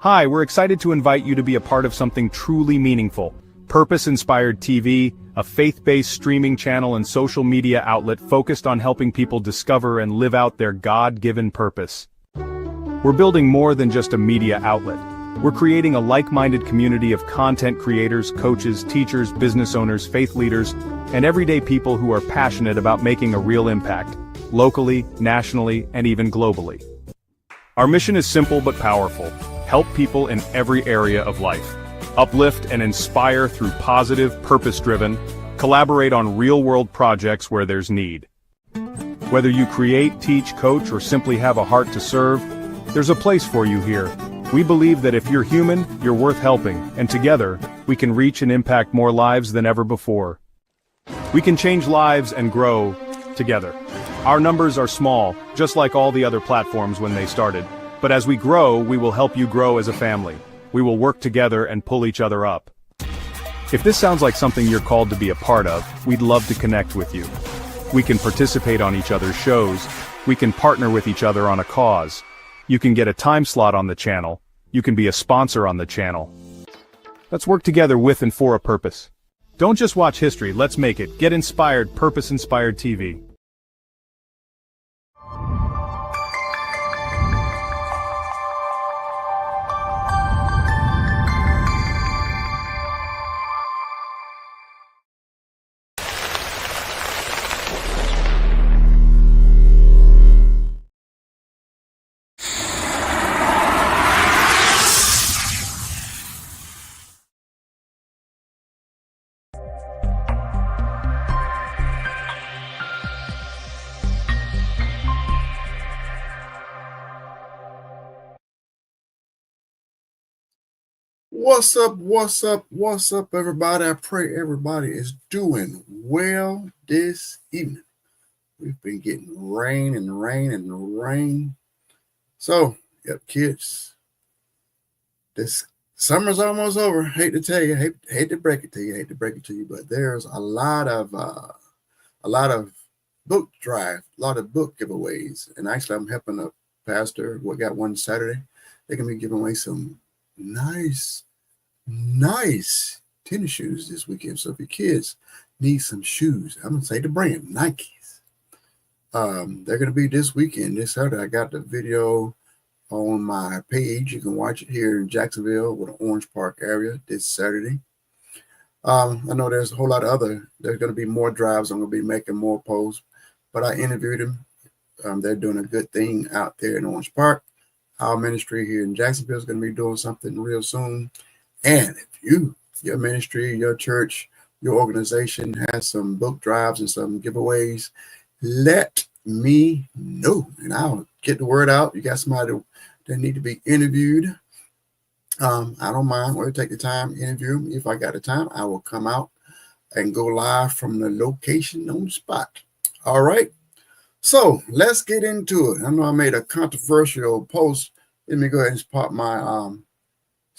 Hi, we're excited to invite you to be a part of something truly meaningful. Purpose-Inspired TV, a faith-based streaming channel and social media outlet focused on helping people discover and live out their God-given purpose. We're building more than just a media outlet. We're creating a like-minded community of content creators, coaches, teachers, business owners, faith leaders, and everyday people who are passionate about making a real impact, locally, nationally, and even globally. Our mission is simple but powerful. Help people in every area of life. Uplift and inspire through positive, purpose-driven, collaborate on real-world projects where there's need. Whether you create, teach, coach, or simply have a heart to serve, there's a place for you here. We believe that if you're human, you're worth helping, and together, we can reach and impact more lives than ever before. We can change lives and grow together. Our numbers are small, just like all the other platforms when they started. But as we grow, we will help you grow as a family. We will work together and pull each other up. If this sounds like something you're called to be a part of, we'd love to connect with you. We can participate on each other's shows. We can partner with each other on a cause. You can get a time slot on the channel. You can be a sponsor on the channel. Let's work together with and for a purpose. Don't just watch history, let's make it. Get inspired, Purpose-Inspired TV. What's up, everybody? I pray everybody is doing well this evening. We've been getting rain and rain and rain. So, yep, kids, this summer's almost over. Hate to tell you, hate to break it to you, but there's a lot of book drive, a lot of book giveaways. And actually, I'm helping a pastor. We got one Saturday. They're gonna be giving away some nice tennis shoes this weekend. So if your kids need some shoes, I'm gonna say the brand Nikes. They're gonna be this weekend, this Saturday. I got the video on my page. You can watch it here in Jacksonville with the Orange Park area this Saturday. I know there's a whole lot of there's gonna be more drives. I'm gonna be making more posts, but I interviewed them. They're doing a good thing out there in Orange Park. Our ministry here in Jacksonville is going to be doing something real soon. And if your ministry, your church, your organization has some book drives and some giveaways, let me know and I'll get the word out. You got somebody that need to be interviewed. I don't mind. We'll take the time, interview them. If I got the time, I will come out and go live from the location on the spot. All right. So let's get into it. I know I made a controversial post. Let me go ahead and pop my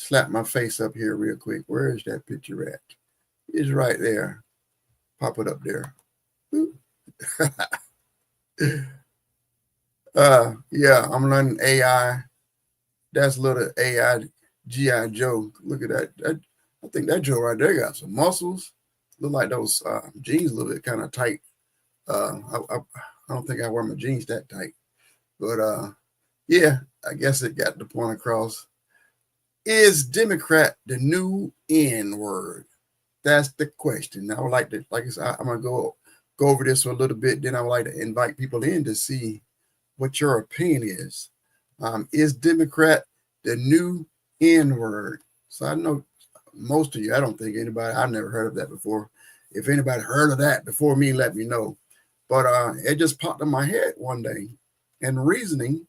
slap my face up here real quick. Where is that picture at? It's right there. Pop it up there. Yeah, I'm learning AI. That's little AI G.I. Joe. Look at that. I think that Joe right there got some muscles. Look like those jeans a little bit kind of tight. I don't think I wear my jeans that tight. But yeah, I guess it got the point across. Is Democrat the new N word? That's the question. I would like to, like I said, I'm gonna go over this for a little bit. Then I would like to invite people in to see what your opinion is. Is Democrat the new N word? So I know most of you, I don't think anybody, I've never heard of that before. If anybody heard of that before me, let me know. But it just popped in my head one day. And reasoning,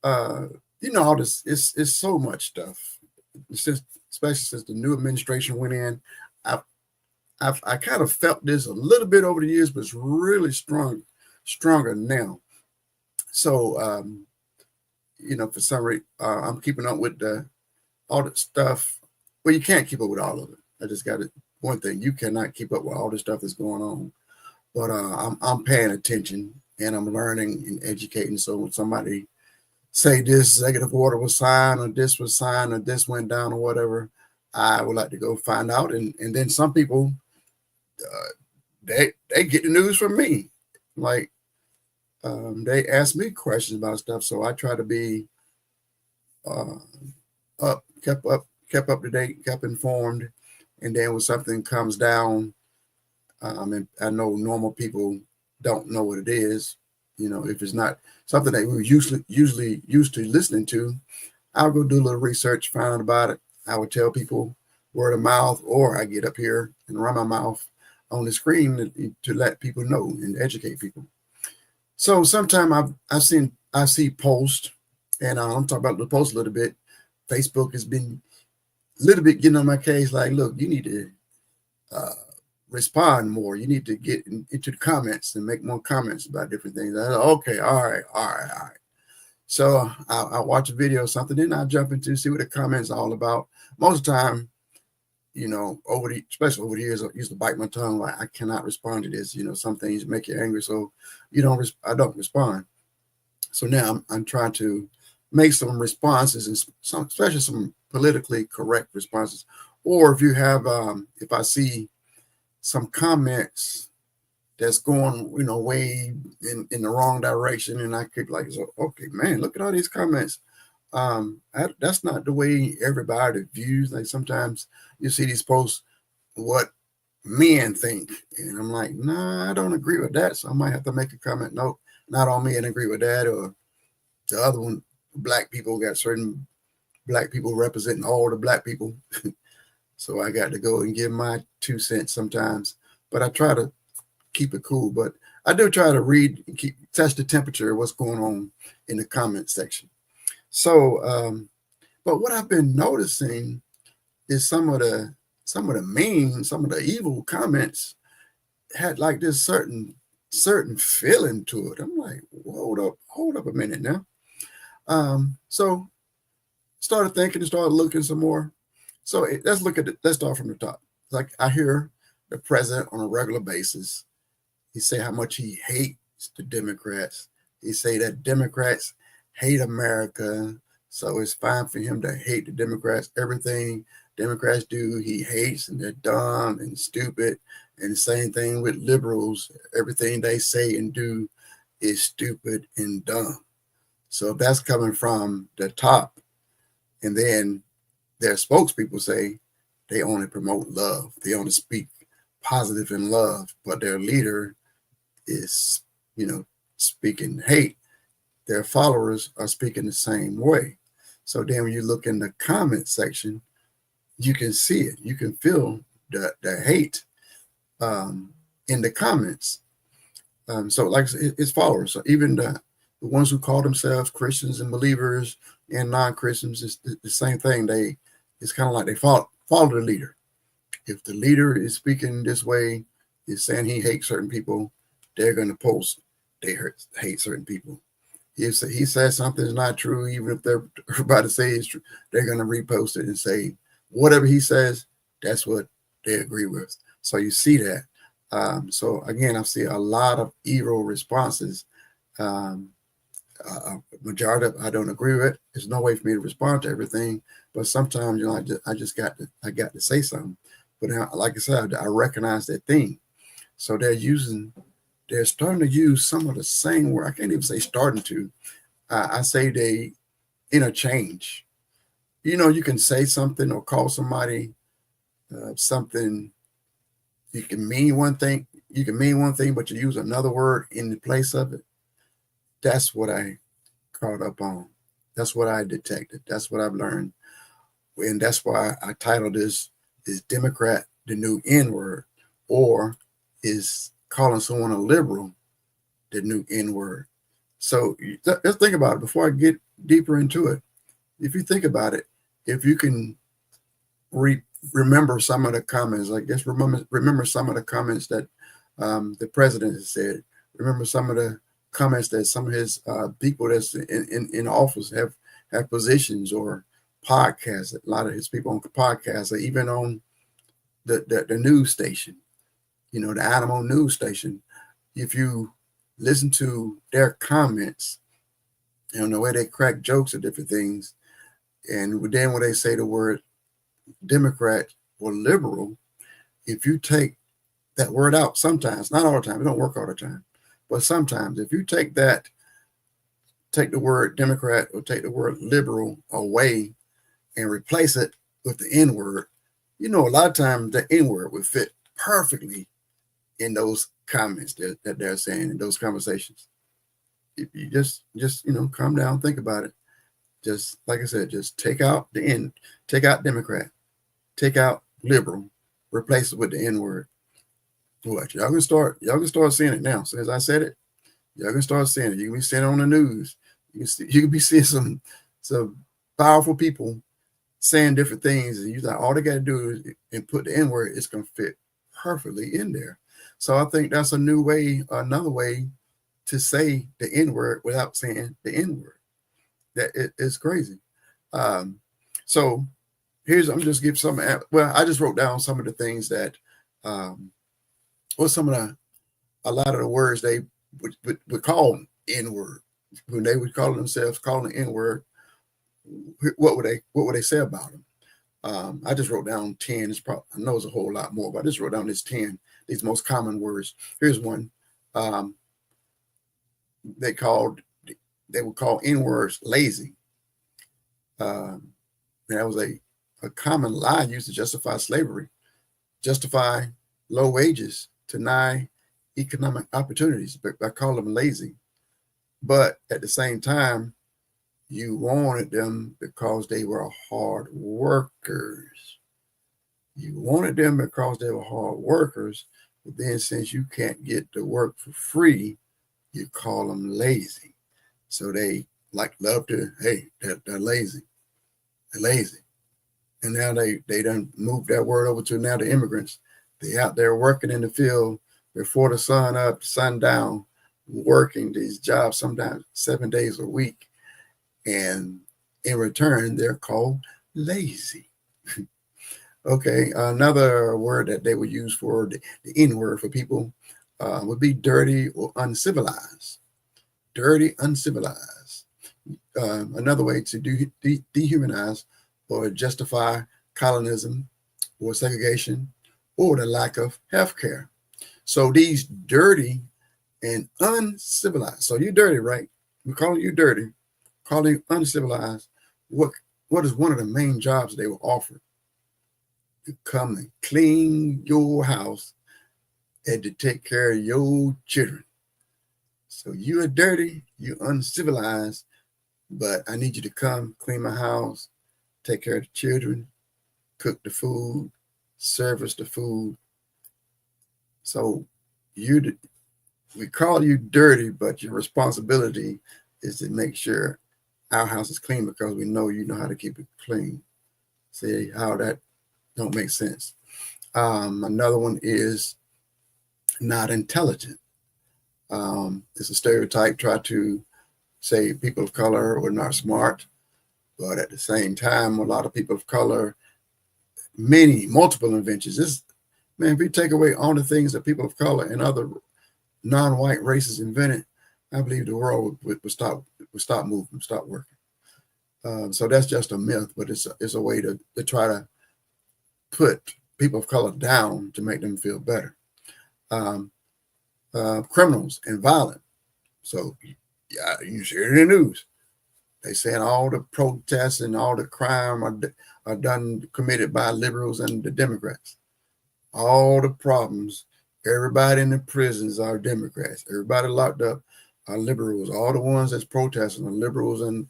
all this, it's so much stuff. It's just, especially since the new administration went in, I kind of felt this a little bit over the years, but it's really stronger now. So, for some reason, I'm keeping up with all the stuff. Well, you can't keep up with all of it. I just got it. One thing, you cannot keep up with all the stuff that's going on. But I'm paying attention and I'm learning and educating. So when somebody say this executive order was signed, or this was signed, or this went down, or whatever, I would like to go find out. And then some people, they get the news from me. Like, they ask me questions about stuff, so I try to be uh, kept up to date, kept informed. And then when something comes down, and I know normal people don't know what it is, if it's not something that we're usually used to listening to, I'll go do a little research, find out about it. I would tell people word of mouth, or I get up here and run my mouth on the screen to let people know and educate people. So sometimes I see posts, and I'm talking about the post a little bit. Facebook has been a little bit getting on my case. Like, look, you need to uh, respond more. You need to get into the comments and make more comments about different things. Okay, all right. So I watch a video or something, then I jump into see what the comments are all about. Most of the time, especially over the years, I used to bite my tongue. Like, I cannot respond to this. Some things make you angry, so I don't respond. So now I'm trying to make some responses, and especially some politically correct responses. Or if you have, if I see some comments that's going, way in the wrong direction, and I could okay, man, look at all these comments. That's not the way everybody views. Like, sometimes you see these posts, what men think, and I'm like, nah, I don't agree with that. So I might have to make a comment. No, not all men agree with that. Or the other one, black people, got certain black people representing all the black people. So I got to go and give my 2 cents sometimes, but I try to keep it cool. But I do try to read and test the temperature of what's going on in the comment section. So, but what I've been noticing is some of the mean, some of the evil comments had like this certain feeling to it. I'm like, hold up a minute now. So started thinking and started looking some more. So let's start from the top. Like, I hear the president on a regular basis. He say how much he hates the Democrats. He say that Democrats hate America. So it's fine for him to hate the Democrats. Everything Democrats do, he hates, and they're dumb and stupid. And the same thing with liberals. Everything they say and do is stupid and dumb. So that's coming from the top. And then their spokespeople say they only promote love. They only speak positive in love, but their leader is, speaking hate. Their followers are speaking the same way. So then when you look in the comment section, you can see it. You can feel the hate in the comments. So like it's followers. So even the ones who call themselves Christians and believers and non-Christians, is the same thing. It's kind of like they follow the leader. If the leader is speaking this way, is saying he hates certain people, they're going to post they hate certain people. If he says something is not true, even if they're about to say it's true, they're going to repost it and say whatever he says, that's what they agree with. So you see that. So again, I see a lot of evil responses. Majority of I don't agree with it. There's no way for me to respond to everything, but sometimes I just got to say something. But now, like I said, I recognize that thing. So they're starting to use some of the same word. I can't even say starting to. I say they interchange. You can say something or call somebody something. You can mean one thing. But you use another word in the place of it. That's what I caught up on. That's what I detected. That's what I've learned. And that's why I titled this, "Is Democrat the New N-word?" Or is calling someone a liberal the new N-word? So let's think about it before I get deeper into it. If you think about it, if you can remember some of the comments, I guess remember some of the comments that the president has said. Remember some of the comments that some of his people that's in office have positions or podcasts. A lot of his people on podcasts, or even on the news station, the animal news station. If you listen to their comments, And the way they crack jokes at different things. And then when they say the word Democrat or liberal, if you take that word out sometimes, not all the time, it don't work all the time, but sometimes if you take the word Democrat or take the word liberal away and replace it with the N word, a lot of times the N word would fit perfectly in those comments that they're saying in those conversations. If you just calm down, think about it. Just like I said, just take out the N, take out Democrat, take out liberal, replace it with the N word. What y'all can start seeing it now. So as I said it, y'all can start seeing it. You can be seeing it on the news. You can be seeing some powerful people saying different things, and you thought all they got to do is and put the N word. It's gonna fit perfectly in there. So I think that's another way to say the N word without saying the N word. That it's crazy. So I'm just give some. Well, I just wrote down some of the things that, some of a lot of the words they would call N word when they would call themselves calling the N word. What would they say about them? I just wrote down 10. I know it's a whole lot more, but I just wrote down these 10, these most common words. Here's one. They would call N words lazy. That was a common lie used to justify slavery, justify low wages, deny economic opportunities by calling them lazy. But at the same time, you wanted them because they were hard workers. You wanted them because they were hard workers, but then since you can't get to work for free, you call them lazy. So they love to, hey, they're lazy. They're lazy. And now they done moved that word over to now the immigrants. They out there working in the field before the sun up, sun down, working these jobs sometimes 7 days a week. And in return, they're called lazy. Okay, another word that they would use for the N word for people would be dirty or uncivilized. Dirty, uncivilized. Another way to dehumanize or justify colonism or segregation or the lack of health care. So these dirty and uncivilized. So you're dirty, right? We're calling you dirty, calling you uncivilized. What is one of the main jobs they were offered? To come and clean your house and to take care of your children. So you are dirty, you're uncivilized, but I need you to come clean my house, take care of the children, cook the food, service the food. So we call you dirty, but your responsibility is to make sure our house is clean because we know you know how to keep it clean. See how that don't make sense. Another one is not intelligent. It's a stereotype, try to say people of color are not smart, but at the same time, a lot of people of color, multiple inventions. If we take away all the things that people of color and other non-white races invented, I believe the world would stop moving, stop working. So that's just a myth, but it's a way to try to put people of color down to make them feel better. Criminals and violent. So yeah, you hear it in the news. They saying all the protests and all the crime are done committed by liberals and the Democrats. All the problems, everybody in the prisons are Democrats. Everybody locked up are liberals. All the ones that's protesting are liberals and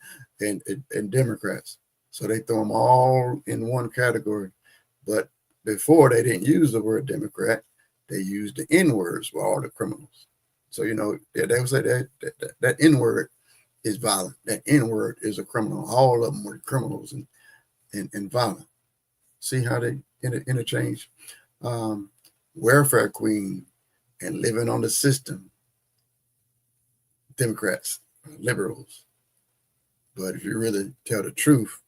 Democrats. So they throw them all in one category. But before they didn't use the word Democrat, they used the N words for all the criminals. So they would say that N word is violent. That N word is a criminal. All of them were criminals and violent. See how they interchange? Welfare queen and living on the system. Democrats, liberals. But if you really tell the truth,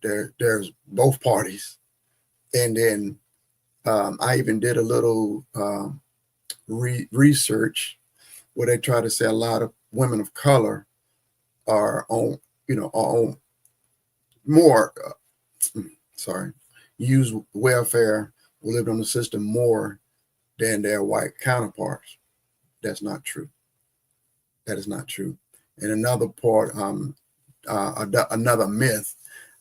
there's both parties. And then I even did a little research where they try to say a lot of women of color are on, are on more, use welfare or lived on the system more than their white counterparts. That's not true. That is not true. And another part, another myth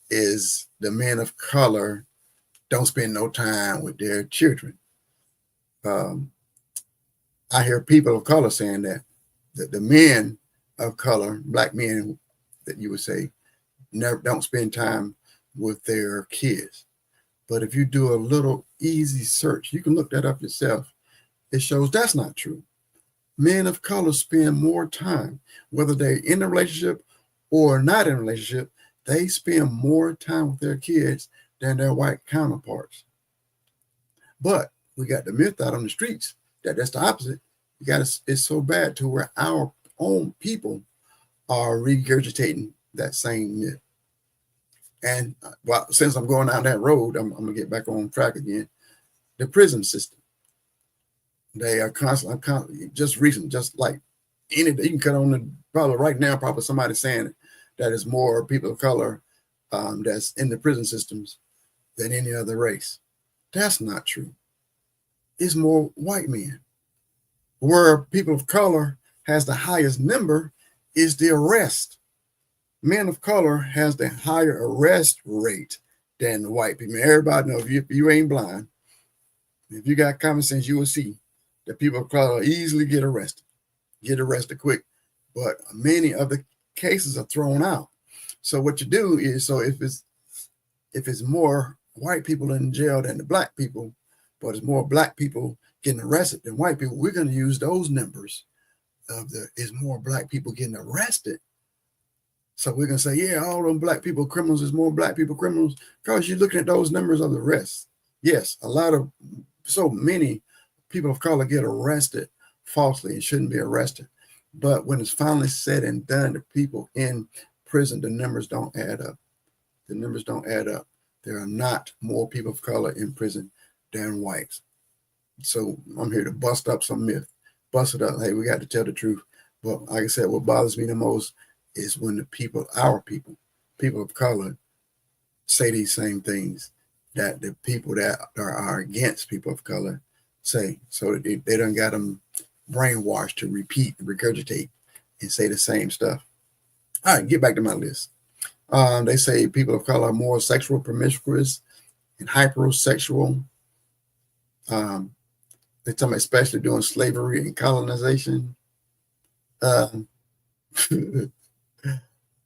is the men of color don't spend no time with their children. I hear people of color saying that the men of color, black men, that you would say, never don't spend time with their kids. But if you do a little easy search, you can look that up yourself. It shows that's not true. Men of color spend more time, whether they're in a relationship or not in a relationship, they spend more time with their kids than their white counterparts. But we got the myth out on the streets that that's the opposite. It's so bad to where our own people are regurgitating that same myth. And well, since I'm going down that road, I'm gonna get back on track again. The prison system. They are constantly, just recent, just like any, you can cut on the probably right now, probably somebody saying that is more people of color that's in the prison systems than any other race. That's not true. It's more white men. Where people of color has the highest number is the arrest. Men of color has the higher arrest rate than the white people. Everybody knows if you ain't blind, if you got common sense, you will see that people of color easily get arrested quick. But many of the cases are thrown out. So what you do is, so if it's more white people in jail than the black people, but it's more black people getting arrested than white people, we're going to use those numbers of is more black people getting arrested. So we're going to say, yeah, all them black people criminals is more black people criminals because you're looking at those numbers of the rest. Yes, so many people of color get arrested falsely and shouldn't be arrested. But when it's finally said and done, the people in prison, the numbers don't add up. The numbers don't add up. There are not more people of color in prison than whites. So I'm here to bust up some myth. Bust it up. Hey, we got to tell the truth. But like I said, what bothers me the most is when the people, our people of color, say these same things that the people that are against people of color say. So they done got them brainwashed to repeat, regurgitate, and say the same stuff. All right, get back to my list. They say people of color are more sexual promiscuous and hyperosexual. They tell me especially during slavery and colonization. That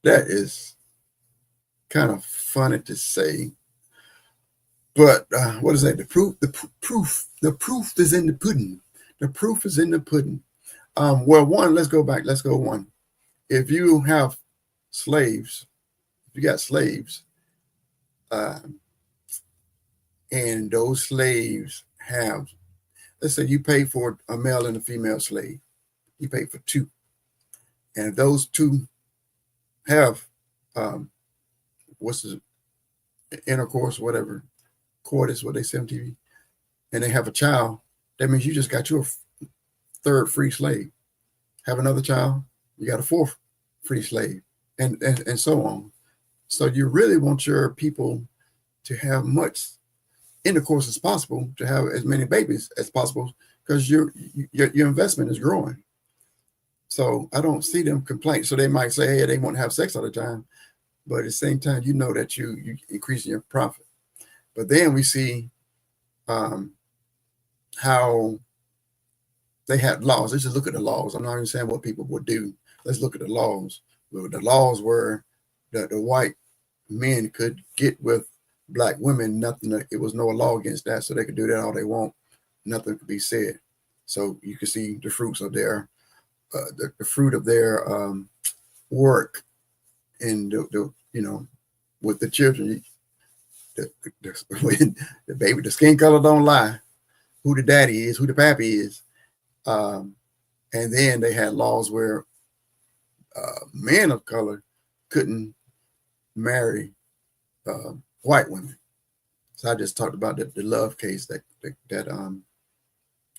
is kind of funny to say, but what is that? The proof is in the pudding. The proof is in the pudding. Well, one, let's go back. Let's go one. If you have slaves, if you got slaves, and those slaves have, let's say you pay for a male and a female slave, you pay for two, and if those two have what's the intercourse, whatever, coitus, what they say on TV, and they have a child, that means you just got your third free slave. Have another child, you got a fourth free slave, and so on. So you really want your people to have much intercourse as possible, to have as many babies as possible, because your investment is growing. So I don't see them complain. So they might say, hey, they won't have sex all the time, but at the same time, you know that you increasing your profit. But then we see how they had laws. Let's just look at the laws. I'm not even saying what people would do. Let's look at the laws. The laws were that the white men could get with black women. Nothing. It was no law against that, so they could do that all they want. Nothing could be said. So you can see the fruits of their the fruit of their work, and with the children. When the baby, the skin color don't lie, who the daddy is, who the pappy is. And then they had laws where men of color couldn't marry white women. So I just talked about the love case that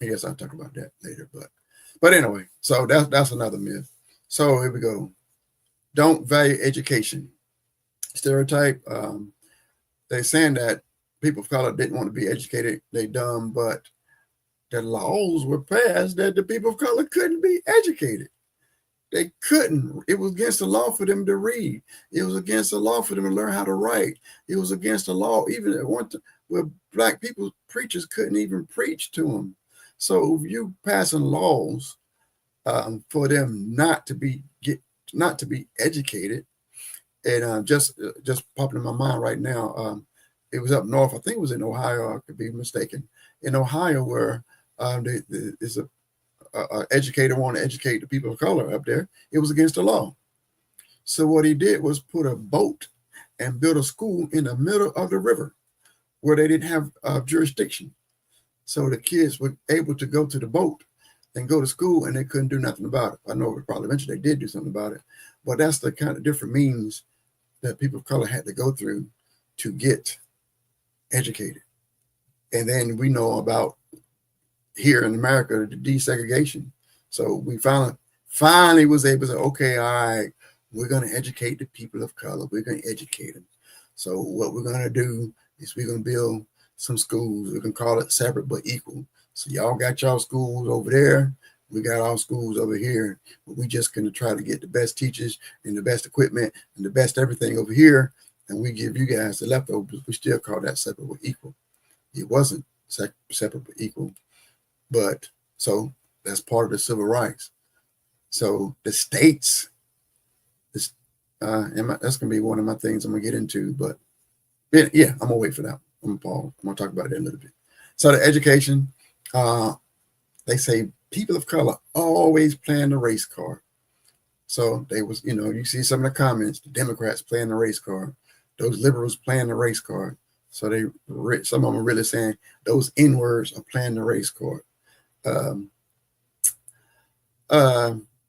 I guess I'll talk about that later. But anyway, so that's another myth. So here we go. don't value education. Stereotype. They're saying that people of color didn't want to be educated. They dumb, but the laws were passed that the people of color couldn't be educated. They couldn't. It was against the law for them to read. It was against the law for them to learn how to write. It was against the law even at one time where black people, preachers couldn't even preach to them. So if you passing laws for them not to be educated, and just popping in my mind right now, it was up north. I think it was in Ohio. I could be mistaken. In Ohio, where there's a educator want to educate the people of color up there. It was against the law. So what he did was put a boat and build a school in the middle of the river where they didn't have jurisdiction. So the kids were able to go to the boat and go to school, and they couldn't do nothing about it. I know probably eventually they did do something about it, but that's the kind of different means that people of color had to go through to get educated. And then we know about here in America, the desegregation. So we finally was able to say, okay, all right, we're going to educate the people of color. We're going to educate them. So what we're going to do is we're going to build some schools. We can call it separate but equal. So y'all got y'all schools over there. We got our schools over here. But we just going to try to get the best teachers and the best equipment and the best everything over here. And we give you guys the leftovers. We still call that separate but equal. It wasn't separate but equal. But so that's part of the civil rights. So the states, that's going to be one of my things I'm going to get into. But yeah, I'm going to wait for that. I'm going to talk about it in a little bit. So the education, they say people of color always playing the race card. So they was, you see some of the comments, the Democrats playing the race card, those liberals playing the race card. So some of them are really saying those N-words are playing the race card.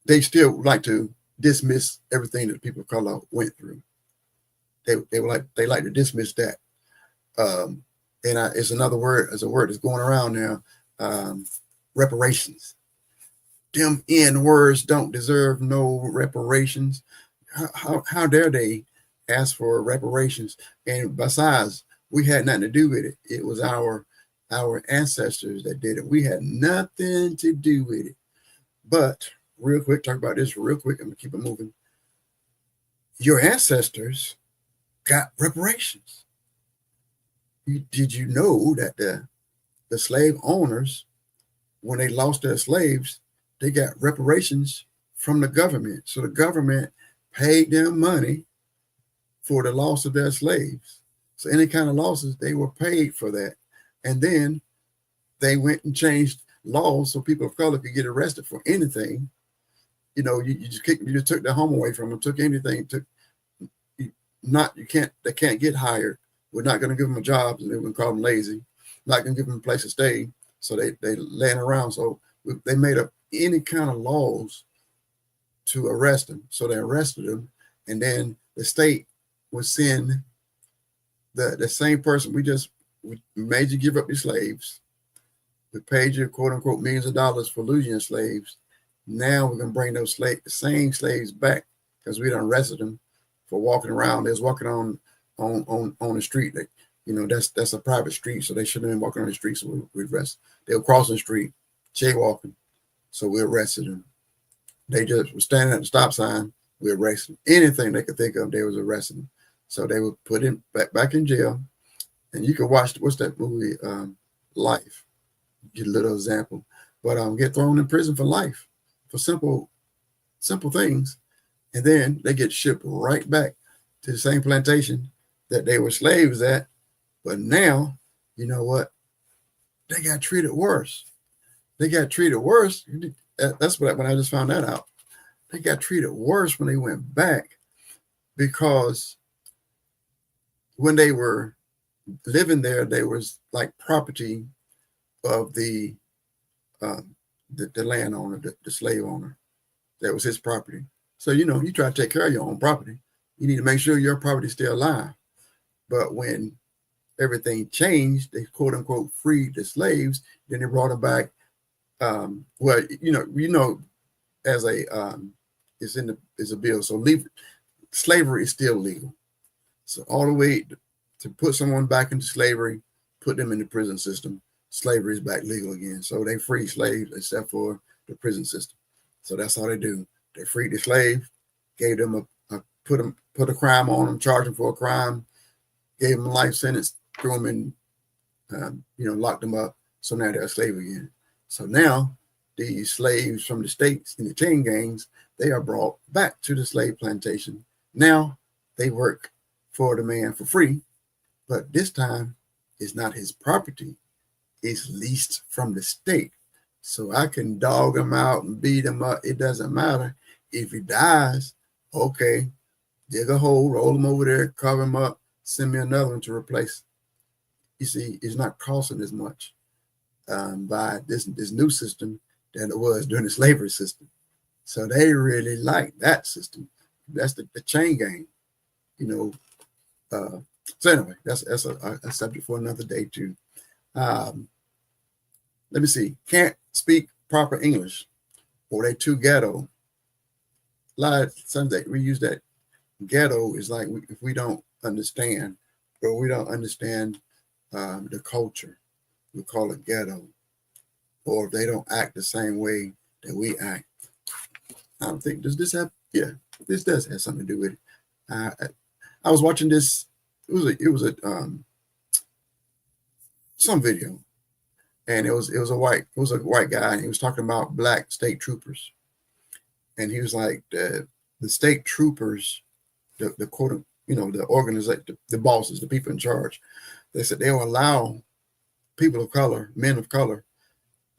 They still like to dismiss everything that people of color went through. They like to dismiss that. And it's another word, as a word that's going around now, reparations. Them N-words don't deserve no reparations. How dare they ask for reparations? And besides, we had nothing to do with it. It was our ancestors that did it. We had nothing to do with it. But real quick, talk about this real quick. I'm gonna keep it moving. Your ancestors got reparations. Did you know that the slave owners, when they lost their slaves, they got reparations from the government. So the government paid them money for the loss of their slaves. So any kind of losses, they were paid for that. And then they went and changed laws so people of color could get arrested for anything. You just took their home away from them, took anything, they can't get hired. We're not going to give them a job, and they would call them lazy. Not going to give them a place to stay, so they laying around. So they made up any kind of laws to arrest them. So they arrested them, and then the state would send the same person. We made you give up your slaves. We paid you, quote unquote, millions of dollars for losing your slaves. Now we're going to bring those same slaves back because we done arrested them for walking around. They was walking on the street. That's a private street, so they shouldn't have been walking on the street. So we arrested. They were crossing the street, jaywalking, so we arrested them. They just were standing at the stop sign. We arrested them. Anything they could think of, they was arresting them. So they were put in back in jail. And you can watch, what's that movie, Life? Get a little example, but get thrown in prison for life for simple things, and then they get shipped right back to the same plantation that they were slaves at. But now, you know what? They got treated worse. They got treated worse. That's when I just found that out. They got treated worse when they went back, because when they were living there, they was like property of the landowner, the slave owner. That was his property. So, you try to take care of your own property. You need to make sure your property is still alive. But when everything changed, they quote unquote freed the slaves, then they brought them back. As a is a bill. So slavery is still legal. So all the way to put someone back into slavery, put them in the prison system, slavery is back legal again. So they free slaves except for the prison system. So that's all they do. They freed the slave, gave them put a crime on them, charged them for a crime, gave them a life sentence, threw them in, locked them up. So now they're a slave again. So now these slaves from the states in the chain gangs, they are brought back to the slave plantation. Now they work for the man for free, but this time it's not his property. It's leased from the state. So I can dog him out and beat him up. It doesn't matter. If he dies, okay, dig a hole, roll him over there, cover him up, send me another one to replace. You see, it's not costing as much by this new system than it was during the slavery system. So they really like that system. That's the chain gang, So anyway, that's a subject for another day too. Let me see. Can't speak proper English, or they too ghetto. A lot of times we use that ghetto is like if we don't understand, or we don't understand the culture, we call it ghetto. Or if they don't act the same way that we act. I don't think, does this have, yeah, this does have something to do with it. I was watching this, it was some video, and it was a white guy, and he was talking about black state troopers. And he was like, the state troopers, the quote, the organization, the bosses, the people in charge, they said they'll allow people of color, men of color,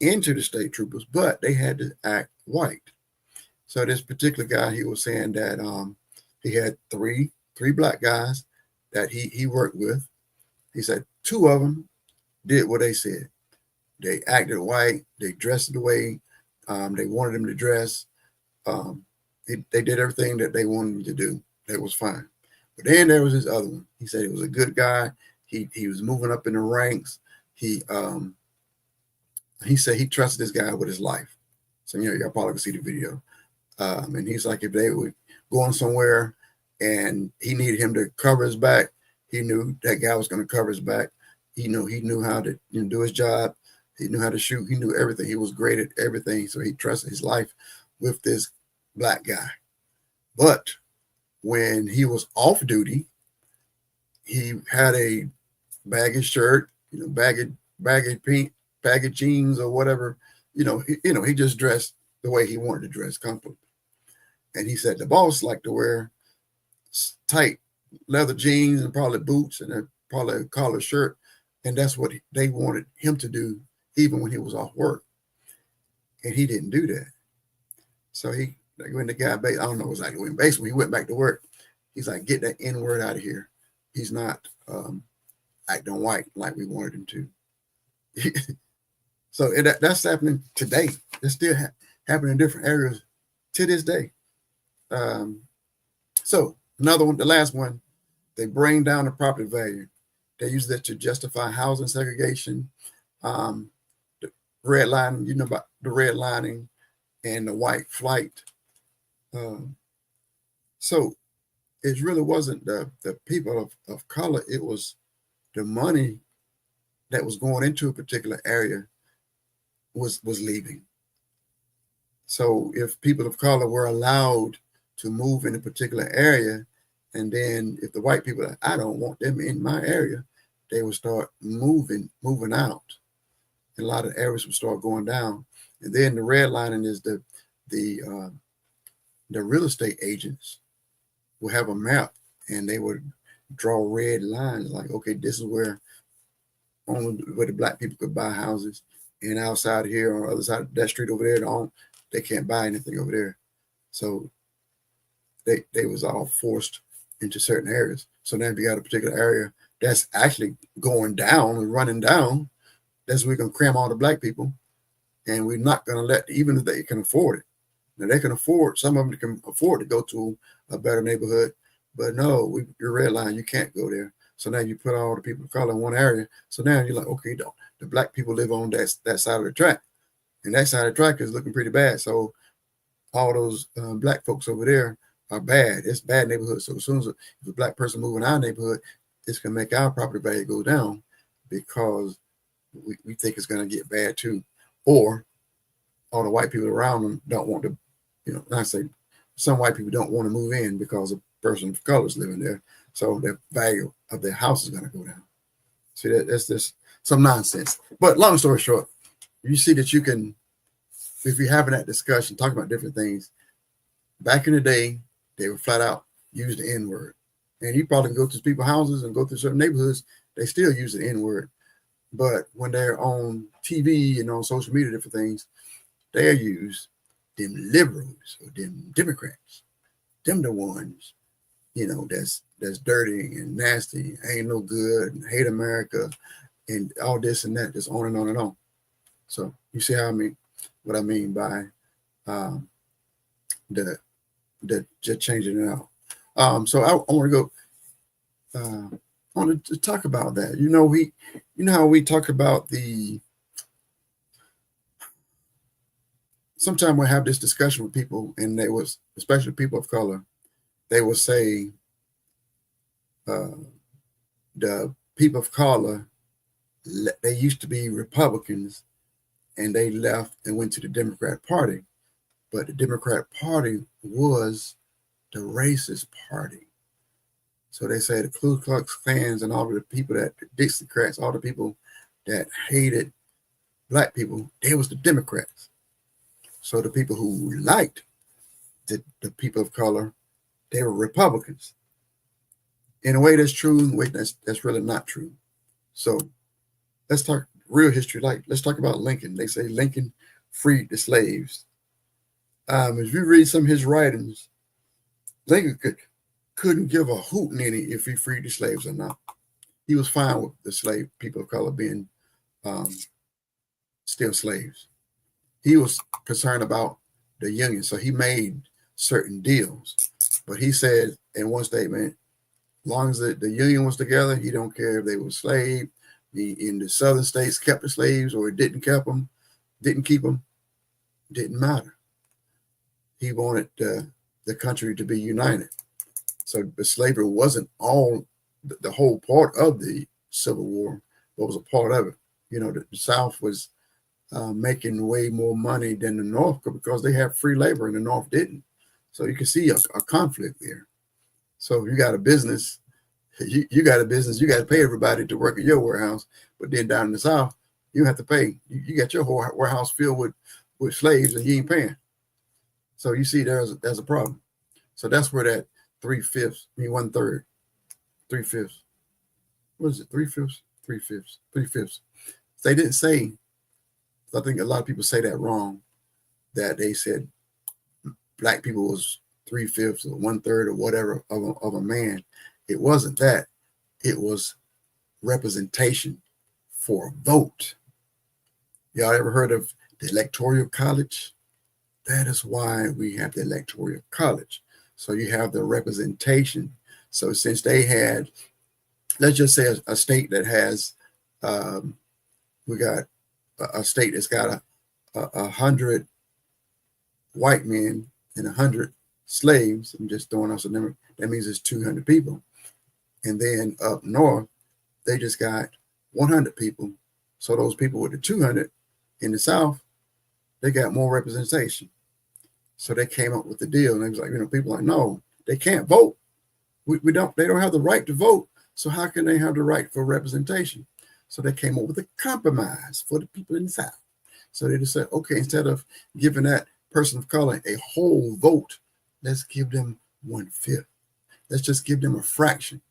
into the state troopers, but they had to act white. So this particular guy, he was saying that he had three black guys that he worked with. He said 2 of them did what they said. They acted white. They dressed the way they wanted them to dress. They did everything that they wanted them to do. That was fine. But then there was this other one. He said he was a good guy. He was moving up in the ranks. He said he trusted this guy with his life. So, y'all probably can see the video. And he's like, if they were going somewhere and he needed him to cover his back, he knew that guy was going to cover his back. He knew how to do his job. He knew how to shoot. He knew everything. He was great at everything. So he trusted his life with this black guy. But when he was off duty, he had a baggy shirt, baggy jeans or whatever, he just dressed the way he wanted to dress, comfortably. And he said the boss liked to wear tight leather jeans and probably boots and probably a collar shirt. And that's what they wanted him to do, even when he was off work. And he didn't do that. So when the guy, I don't know exactly when, basically he went back to work. He's like, get that N word out of here. He's not acting white like we wanted him to. So that's happening today. It's still happening in different areas to this day. So another one, the last one, they bring down the property value. They use that to justify housing segregation, the redlining, about the redlining and the white flight. So it really wasn't the people of color. It was the money that was going into a particular area was leaving. So if people of color were allowed to move in a particular area, and then if the white people, I don't want them in my area, they would start moving out. And a lot of areas would start going down. And then the redlining is the real estate agents will have a map, and they would draw red lines like, okay, this is where only where the black people could buy houses, and outside here on the other side of that street over there, they can't buy anything over there. So they was all forced into certain areas. So now if you got a particular area that's actually going down and running down, that's where we're going to cram all the black people, and we're not going to let, even if they can afford it. Now they can afford, some of them can afford to go to a better neighborhood, but no, your red line, you can't go there. So now you put all the people of color in one area. So now you're like, okay, the black people live on that side of the track, and that side of the track is looking pretty bad. So all those black folks over there are bad. It's bad neighborhood. So as soon as if a black person move in our neighborhood, it's gonna make our property value go down because we think it's gonna get bad too. Or all the white people around them don't want to, I say some white people don't want to move in because a person of color is living there. So the value of their house is going to go down. See, that's just some nonsense. But long story short, you see that you can, if you're having that discussion, talking about different things, back in the day, they would flat out use the N word. And you probably can go to people's houses and go through certain neighborhoods, they still use the N word. But when they're on TV and on social media, different things, they use them liberals or them Democrats. Them the ones, that's dirty and nasty, ain't no good, and hate America, and all this and that, just on and on and on. So you see what I mean by the just changing it out. So I want to go. I want to talk about that. You know how we talk about sometimes we have this discussion with people, and especially people of color, they will say the people of color, they used to be Republicans, and they left and went to the Democrat Party. But the Democrat Party was the racist party. So they say the Ku Klux Klans and all of the people the Dixiecrats, all the people that hated black people, they was the Democrats. So the people who liked the people of color, they were Republicans. In a way that's true, in a way that's really not true. So let's talk real history. Let's talk about Lincoln. They say Lincoln freed the slaves. If you read some of his writings, Lincoln couldn't give a hootenanny if he freed the slaves or not. He was fine with the slave people of color being still slaves. He was concerned about the Union, so he made certain deals. But he said in one statement, as long as the Union was together, he don't care if they were slaves. In the southern states kept the slaves or it didn't keep them, didn't matter. He wanted the country to be united. So the slavery wasn't all the whole part of the Civil War, but was a part of it. The South was making way more money than the North because they have free labor and the North didn't. So you can see a conflict there. So you got a business, you got to pay everybody to work at your warehouse, but then down in the South, you have to pay. You got your whole warehouse filled with slaves and you ain't paying. So you see there's a problem. So that's where that 3/5, 1/3, 3/5. What is it? 3/5, 3/5, 3/5. They didn't say, I think a lot of people say that wrong, that they said black people was 3/5 or 1/3 or whatever of a man. It wasn't that. It was representation for a vote. Y'all ever heard of the Electoral College? That is why we have the Electoral College. So you have the representation. So since they had, let's just say a state that has, we got a state that's got 100 white men and 100 slaves. I'm just throwing out some number. That means it's 200 people. And then up north, they just got 100 people. So those people with the 200 in the South, they got more representation. So they came up with the deal. And it was like, people are like, no, they can't vote. They don't have the right to vote. So how can they have the right for representation? So they came up with a compromise for the people in the South. So they just said, okay, instead of giving that person of color a whole vote, let's give them 1/5. Let's just give them a fraction.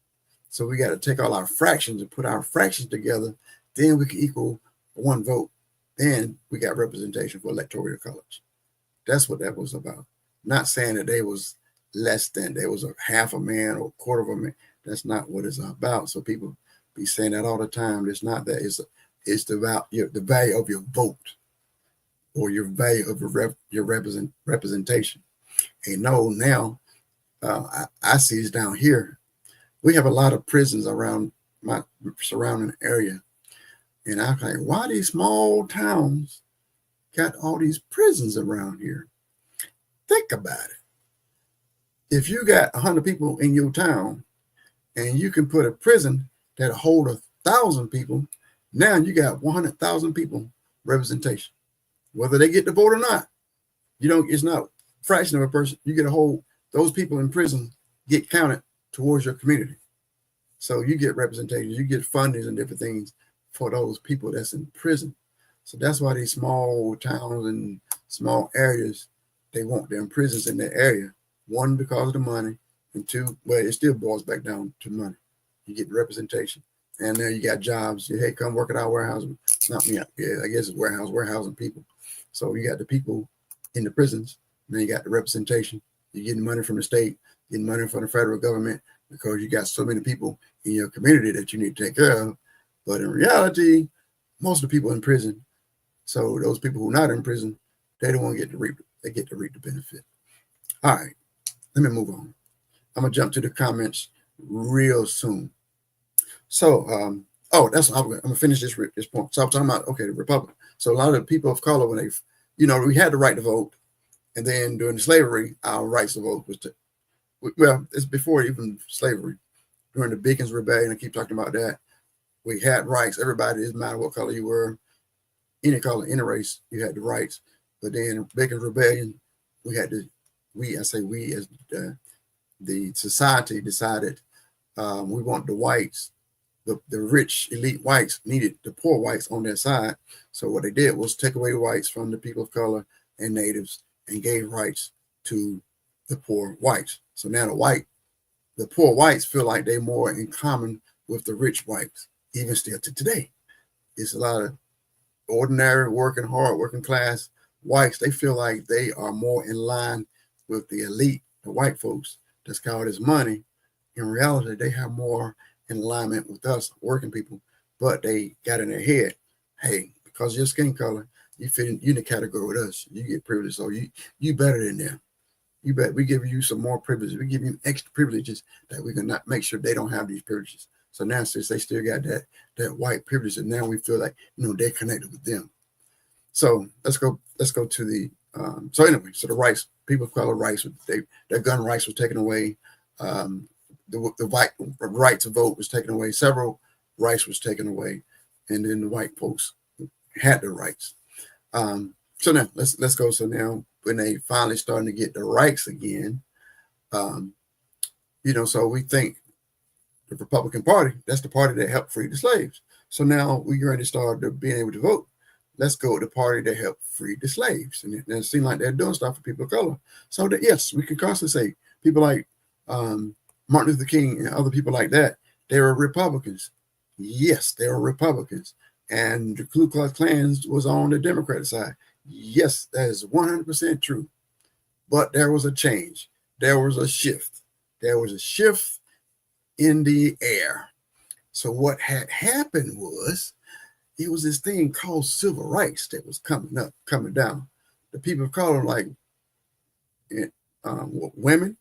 So we got to take all our fractions and put our fractions together. Then we can equal one vote. Then we got representation for Electoral College. That's what that was about. Not saying that they was less than, there was a half a man or a quarter of a man. That's not what it's about. So people be saying that all the time. It's not that. It's the value of your vote or your value of your representation. And now I see it's down here. We have a lot of prisons around my surrounding area. And I'm like, why these small towns got all these prisons around here? Think about it. If you got 100 people in your town and you can put a prison that'll hold 1,000 people, now you got 100,000 people representation. Whether they get to vote or not, it's not a fraction of a person. You get a whole, those people in prison get counted towards your community. So you get representation, you get fundings and different things for those people that's in prison. So that's why these small towns and small areas, they want them prisons in their area. One, because of the money, and two, well, it still boils back down to money. You get representation. And then you got jobs. Hey, come work at our warehouse. Not me. Yeah, I guess it's warehousing people. So you got the people in the prisons, and then you got the representation. You're getting money from the state, getting money from the federal government, because you got so many people in your community that you need to take care of. But in reality, most of the people in prison, so those people who are not in prison, they don't want to get to reap. They get to reap the benefit. All right, let me move on. I'm gonna jump to the comments real soon. So, I'm gonna finish this point. So I'm talking about, okay, the Republic. So a lot of the people of color, when we had the right to vote, and then during slavery, our rights to vote was it's before even slavery. During the Beacons Rebellion, I keep talking about that. We had rights. Everybody, it doesn't matter what color you were, any color, any race, you had the rights. But then Beacons Rebellion, as the society decided we want the whites, the rich elite whites needed the poor whites on their side. So what they did was take away whites from the people of color and natives and gave rights to the poor whites. So now the poor whites feel like they're more in common with the rich whites, even still to today. It's a lot of ordinary, working class whites. They feel like they are more in line with the elite, the white folks that's called as money. In reality, they have more in alignment with us working people, but they got in their head, hey, because of your skin color, you fit in the category with us. You get privilege, so you better than them. You bet we give you some more privileges. We give you extra privileges that we can not make sure they don't have these privileges. So now, since they still got that white privilege, and now we feel like they're connected with them. So let's go to the so the rights, people of color rights, their gun rights was taken away. The white right to vote was taken away. Several rights was taken away, and then the white folks had the rights. So now let's go. So now when they finally starting to get the rights again, so we think the Republican Party, that's the party that helped free the slaves. So now we're going to start being able to vote. Let's go with the party that helped free the slaves. And it seems like they're doing stuff for people of color. So that, yes, we can constantly say people like Martin Luther King and other people like that, they were Republicans. Yes, they were Republicans. And the Ku Klux Klan was on the Democratic side. Yes, that is 100% true. But there was a change. There was a shift. There was a shift in the air. So what had happened was, it was this thing called civil rights that was coming down. The people of color, like women,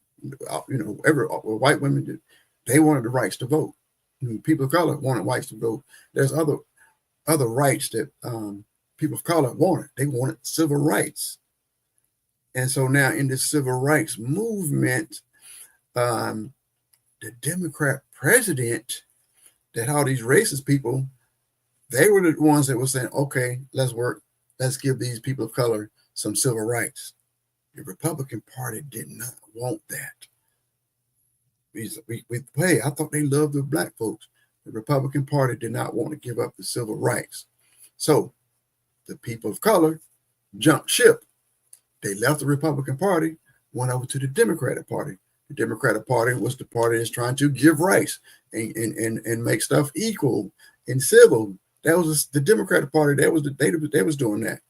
white women, they wanted the rights to vote. People of color wanted rights to vote. There's other rights that people of color wanted. They wanted civil rights. And so now in this civil rights movement, the Democrat president that all these racist people, they were the ones that were saying, okay, let's work. Let's give these people of color some civil rights. The Republican Party did not want that. Hey, I thought they loved the black folks. The Republican Party did not want to give up the civil rights. So the people of color jumped ship. They left the Republican Party, went over to the Democratic Party. The Democratic Party was the party that's trying to give rights and make stuff equal and civil. That was the Democratic Party. They was doing that.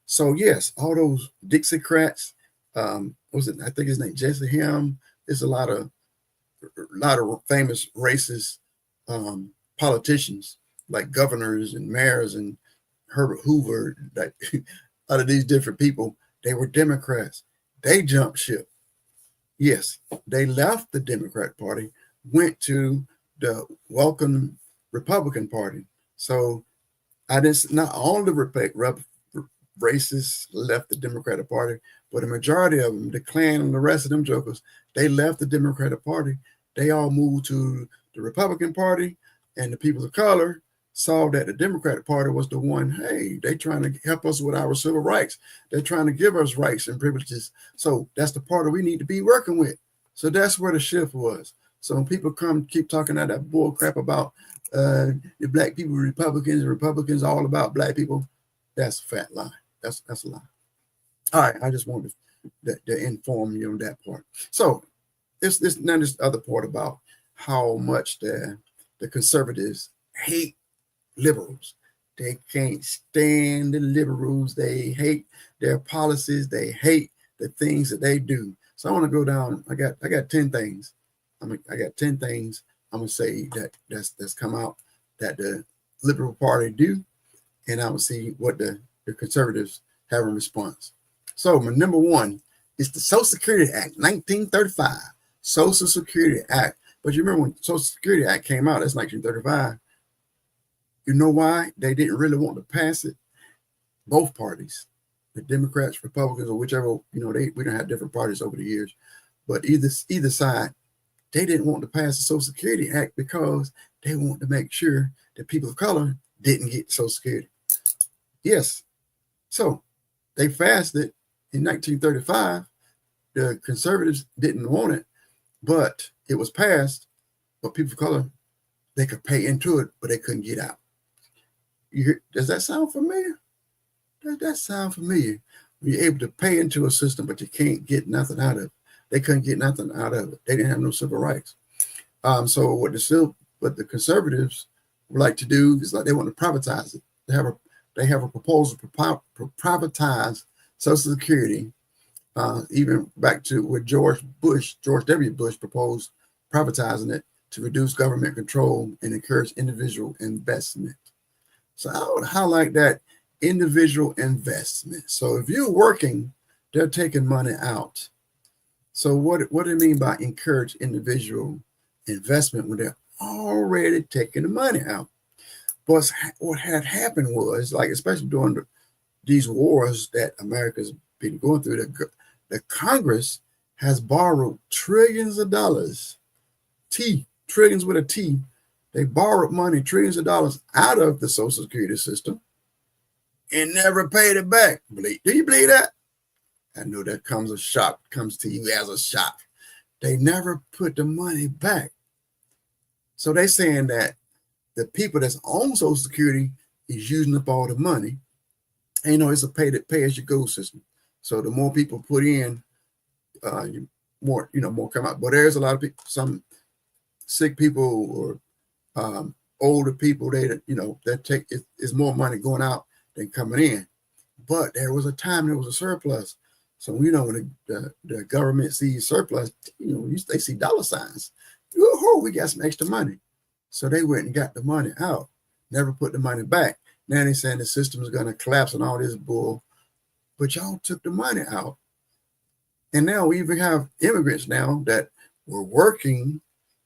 So yes, all those Dixiecrats, I think his name Jesse Helm. There's a lot of famous racist politicians like governors and mayors and Herbert Hoover. Like out of these different people, they were Democrats. They jumped ship. Yes, they left the Democratic Party, went to the welcome Republican Party. So not all the racists left the Democratic Party, but a majority of them, the Klan and the rest of them jokers, they left the Democratic Party. They all moved to the Republican Party, and the people of color saw that the Democratic Party was the one, hey, they trying to help us with our civil rights. They're trying to give us rights and privileges. So that's the party we need to be working with. So that's where the shift was. So when people keep talking that bull crap about the black people, Republicans all about black people, that's a fat lie. That's a lie. All right, I just wanted to inform you on that part. So now this other part about how much the conservatives hate liberals. They can't stand the liberals. They hate their policies. They hate the things that they do. So I want to go down. I got 10 things. I got 10 things I'm gonna say that's come out that the Liberal Party do, and I will see what the conservatives have in response. So my number one is the Social Security Act, 1935, Social Security Act. But you remember when Social Security Act came out, that's 1935. You know why they didn't really want to pass it? Both parties, the Democrats, Republicans, or whichever, we don't have different parties over the years, but either side, they didn't want to pass the Social Security Act because they want to make sure that people of color didn't get Social Security. Yes. So they passed it in 1935. The conservatives didn't want it, but it was passed. But people of color, they could pay into it, but they couldn't get out. Does that sound familiar? Does that sound familiar? You're able to pay into a system, but you can't get nothing out of it. They couldn't get nothing out of it. They didn't have no civil rights. So what the conservatives would like to do is like they want to privatize it. They have a proposal to privatize Social Security, even back to what George W. Bush proposed privatizing it to reduce government control and encourage individual investment. So I would highlight that individual investment. So if you're working, they're taking money out. So what do you mean by encourage individual investment when they're already taking the money out? But what had happened was, like, especially during these wars that America's been going through, the Congress has borrowed trillions of dollars, trillions with a T. They borrowed money, trillions of dollars out of the Social Security system and never paid it back. Do you believe that? I know that comes to you as a shock. They never put the money back. So they're saying that the people that's on Social Security is using up all the money. And it's a pay as you go system. So the more people put in, more come out. But there's a lot of people, some sick people or older people, that take is more money going out than coming in. But there was a time there was a surplus. So when the government sees surplus, they see dollar signs. Oh, we got some extra money. So they went and got the money out, never put the money back. Now they're saying the system is going to collapse and all this bull, but y'all took the money out. And now we even have immigrants now that were working,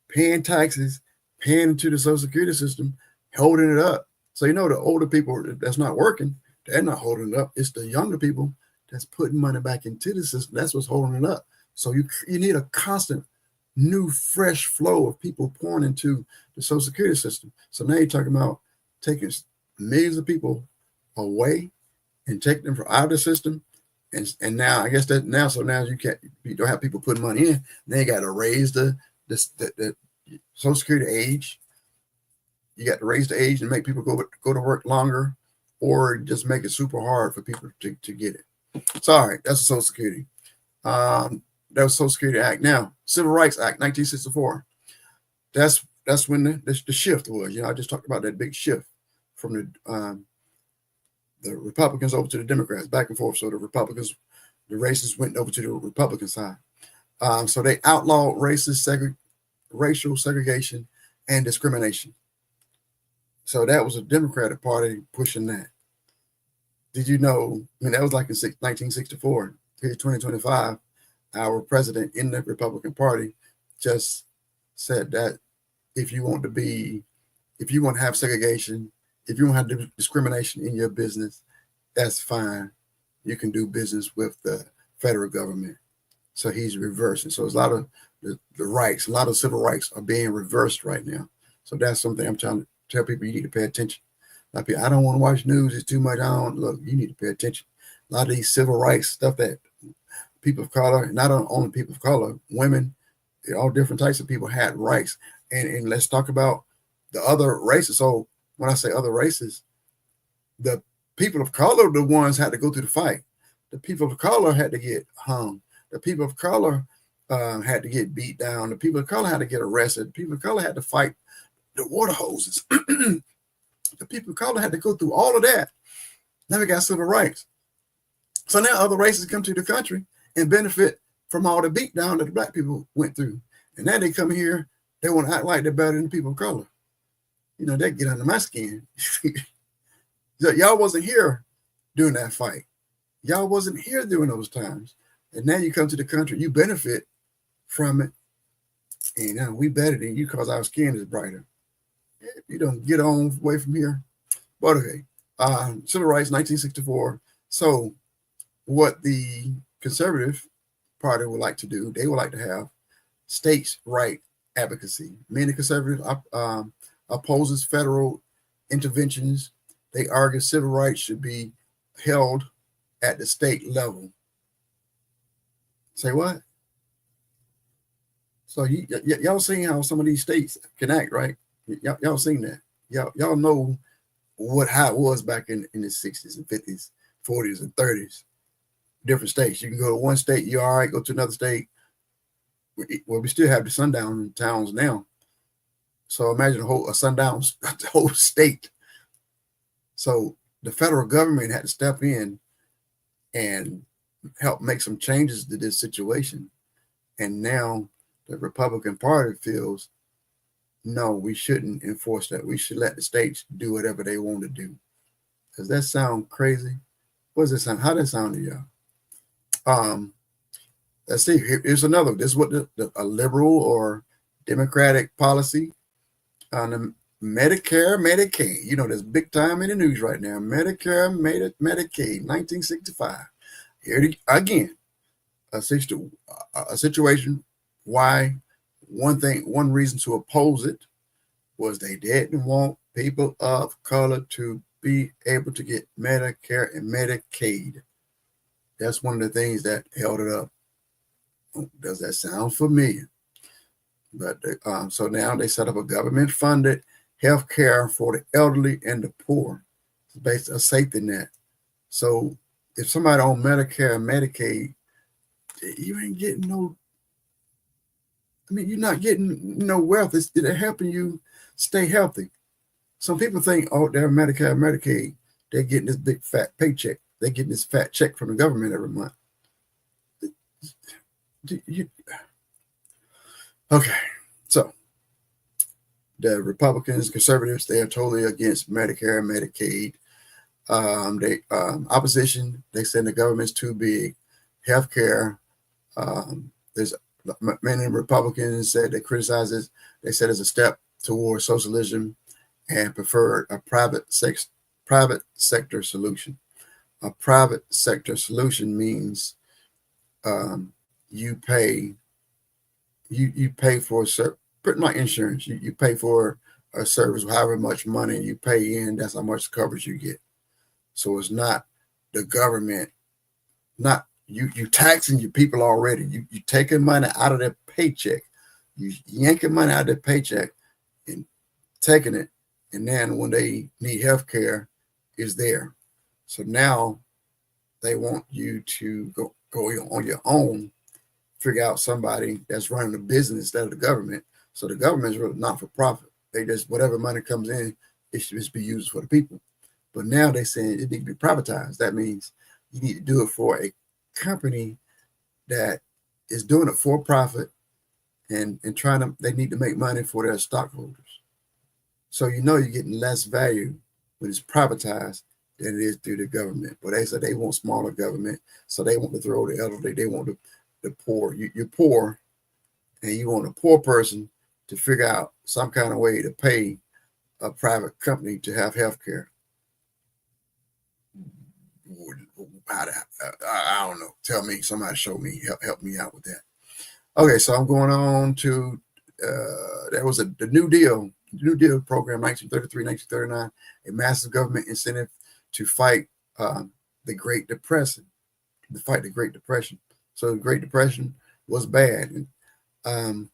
paying taxes, paying into the Social Security system, holding it up. So the older people that's not working, they're not holding it up. It's the younger people that's putting money back into the system. That's what's holding it up. So you need a constant, new, fresh flow of people pouring into the Social Security system. So now you're talking about taking millions of people away and taking them out of the system. And now I guess that now you don't have people putting money in. They got to raise the Social Security age. You got to raise the age and make people go to work longer, or just make it super hard for people to get it. Sorry, that's the Social Security. That was Social Security Act. Now, Civil Rights Act, 1964. That's when the shift was. I just talked about that big shift from the Republicans over to the Democrats, back and forth. So the Republicans, the racists went over to the Republican side. So they outlawed racial segregation and discrimination. So that was a Democratic Party pushing that. Did you know, that was like in 1964, here's 2025, our president in the Republican Party just said that if you want to have segregation, if you want to have discrimination in your business, that's fine. you can do business with the federal government. So he's reversing. So there's a lot of the rights, a lot of civil rights are being reversed right now. So that's something I'm trying to tell people, you need to pay attention. Like, I don't want to watch news. It's too much. I don't look. You need to pay attention. A lot of these civil rights stuff that people of color, not only people of color, women, all different types of people had rights. And let's talk about the other races. So when I say other races, the people of color, the ones had to go through the fight. The people of color had to get hung. The people of color had to get beat down. The people of color had to get arrested. The people of color had to fight the water hoses. The people of color had to go through all of that. Now we got civil rights. So now other races come to the country and benefit from all the beat down that the black people went through. And now they come here, they want to act like they're better than people of color. You know, they get under my skin. Y'all wasn't here during that fight. Y'all wasn't here during those times. And now you come to the country, you benefit from it. And we better than you because our skin is brighter. You don't get on away from here. But okay, civil rights, 1964. So what the conservative party would like to do, they would like to have states' right advocacy. Many conservatives opposes federal interventions. They argue civil rights should be held at the state level. Say what? So y'all seen how some of these states can act, right? Y'all seen that. Y'all know how it was back in the 60s and 50s, 40s and 30s. Different states. You can go to one state, you're all right, go to another state. Well, we still have the sundown towns now. So imagine a sundown the whole state. So the federal government had to step in and help make some changes to this situation. And now the Republican Party feels, no, we shouldn't enforce that. We should let the states do whatever they want to do. Does that sound crazy? What does it sound? How does that sound to y'all? Let's see. Here's another. This is what a liberal or Democratic policy on the Medicare, Medicaid. You know, there's big time in the news right now. Medicare, Medicaid, 1965. Here again, a situation. Why? One reason to oppose it was they didn't want people of color to be able to get Medicare and Medicaid. That's one of the things that held it up. Does that sound familiar? But so now they set up a government-funded health care for the elderly and the poor. It's based on a safety net. So if somebody on Medicare and Medicaid, you ain't getting no, I mean, you're not getting no wealth. It's helping you stay healthy. Some people think, oh, they're Medicare and Medicaid. They're getting this big fat paycheck. They're getting this fat check from the government every month. Okay, so the Republicans, conservatives, they are totally against Medicare and Medicaid. Opposition, they say the government's too big. Healthcare, there's many Republicans said they criticize it. They said it's a step towards socialism and preferred a private sector solution. A private sector solution means you pay for a service, pretty much insurance. You pay for a service, however much money you pay in, that's how much coverage you get. So it's not the government, not you taxing your people already. You taking money out of their paycheck. You yanking money out of their paycheck and taking it. And then when they need health care, it's there. So now they want you to go on your own, figure out somebody that's running the business instead of the government. So the government is really not for profit. They just, whatever money comes in, it should just be used for the people. But now they're saying it needs to be privatized. That means you need to do it for a company that is doing it for profit and they need to make money for their stockholders. So you're getting less value when it's privatized than it is through the government. But they said they want smaller government, so they want to throw the elderly, they want the poor. You're poor, and you want a poor person to figure out some kind of way to pay a private company to have health care. how to, I don't know. Tell me, somebody show me, help me out with that. Okay, so I'm going on to, there was the New Deal program, 1933, 1939, a massive government incentive to fight the Great Depression, So the Great Depression was bad. And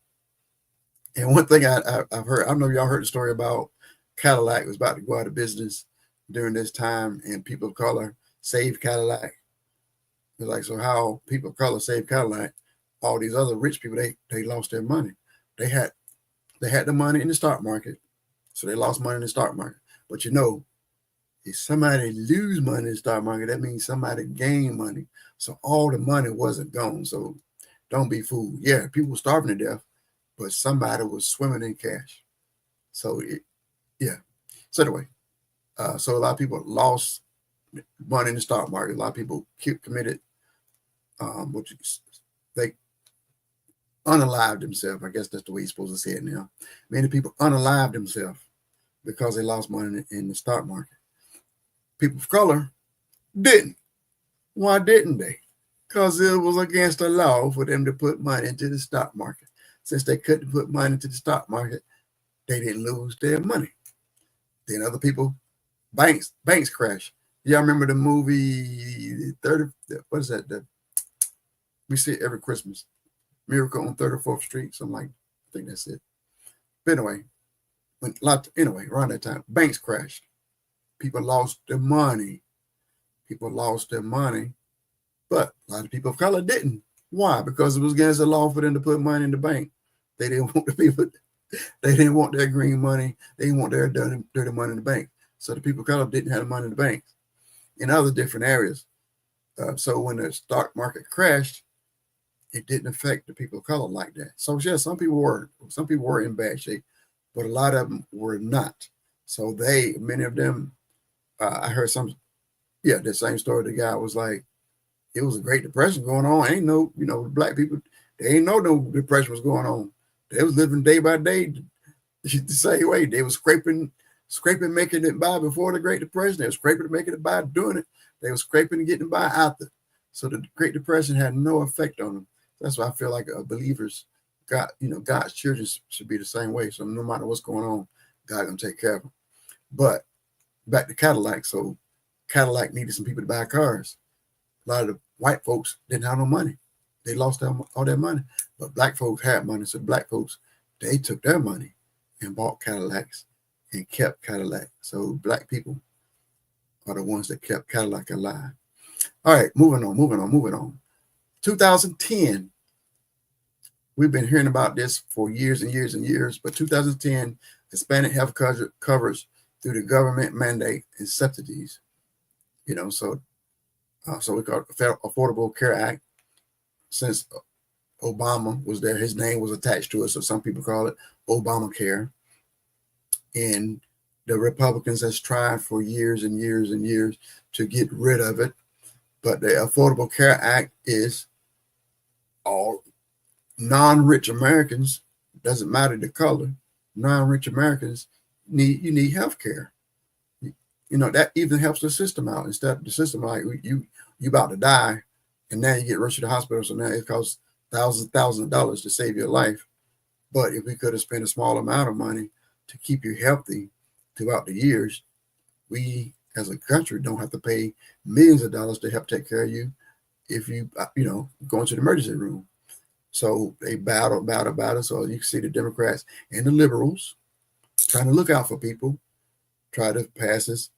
one thing I've heard, I don't know if y'all heard the story about Cadillac was about to go out of business during this time, and people of color saved Cadillac. It's like, so how people of color saved Cadillac, all these other rich people, they lost their money. They had the money in the stock market, so they lost money in the stock market. But you know, if somebody lose money in the stock market, that means somebody gained money. So all the money wasn't gone. So don't be fooled. Yeah, people were starving to death, but somebody was swimming in cash. So yeah. So anyway, so a lot of people lost money in the stock market. A lot of people committed, they unalived themselves. I guess that's the way you're supposed to say it now. Many people unalived themselves because they lost money in the stock market. People of color didn't. Why didn't they? Because it was against the law for them to put money into the stock market. Since they couldn't put money into the stock market, they didn't lose their money. Then other people, banks crash. Y'all remember the movie 30? What is that? We see it every Christmas. Miracle on 34th Street. Something like, I think that's it. But anyway, around that time, banks crashed. People lost their money. But a lot of people of color didn't. Why? Because it was against the law for them to put money in the bank. They didn't want the people. They didn't want their green money. They didn't want their dirty money in the bank. So the people of color didn't have the money in the banks in other different areas. So when the stock market crashed, it didn't affect the people of color like that. So yeah, some people were in bad shape, but a lot of them were not. So many of them, I heard the same story. The guy was like, it was a Great Depression going on. Ain't no, black people, they ain't know no depression was going on. They was living day by day the same way. They was scraping, making it by before the Great Depression. They were scraping, making it by doing it. They were scraping and getting by after. So the Great Depression had no effect on them. That's why I feel like believers, God's children should be the same way. So no matter what's going on, God gonna take care of them. But back to Cadillac. So Cadillac needed some people to buy cars. A lot of the white folks didn't have no money. They lost all their money. But black folks had money. So black folks, they took their money and bought Cadillacs and kept Cadillac. So black people are the ones that kept Cadillac alive. All right, moving on. 2010, we've been hearing about this for years and years and years, but 2010 expanded health coverage through the government mandate and subsidies. So we call it the Affordable Care Act. Since Obama was there, his name was attached to it, so some people call it Obamacare. And the Republicans has tried for years and years and years to get rid of it. But the Affordable Care Act is all non-rich Americans, doesn't matter the color, non-rich Americans need health care. That even helps the system out. Instead of the system, like you about to die, and now you get rushed to the hospital, so now it costs thousands of dollars to save your life. But if we could have spent a small amount of money to keep you healthy throughout the years, we as a country don't have to pay millions of dollars to help take care of you if you go into the emergency room. So they battle. So you can see the Democrats and the liberals trying to look out for people, try to pass this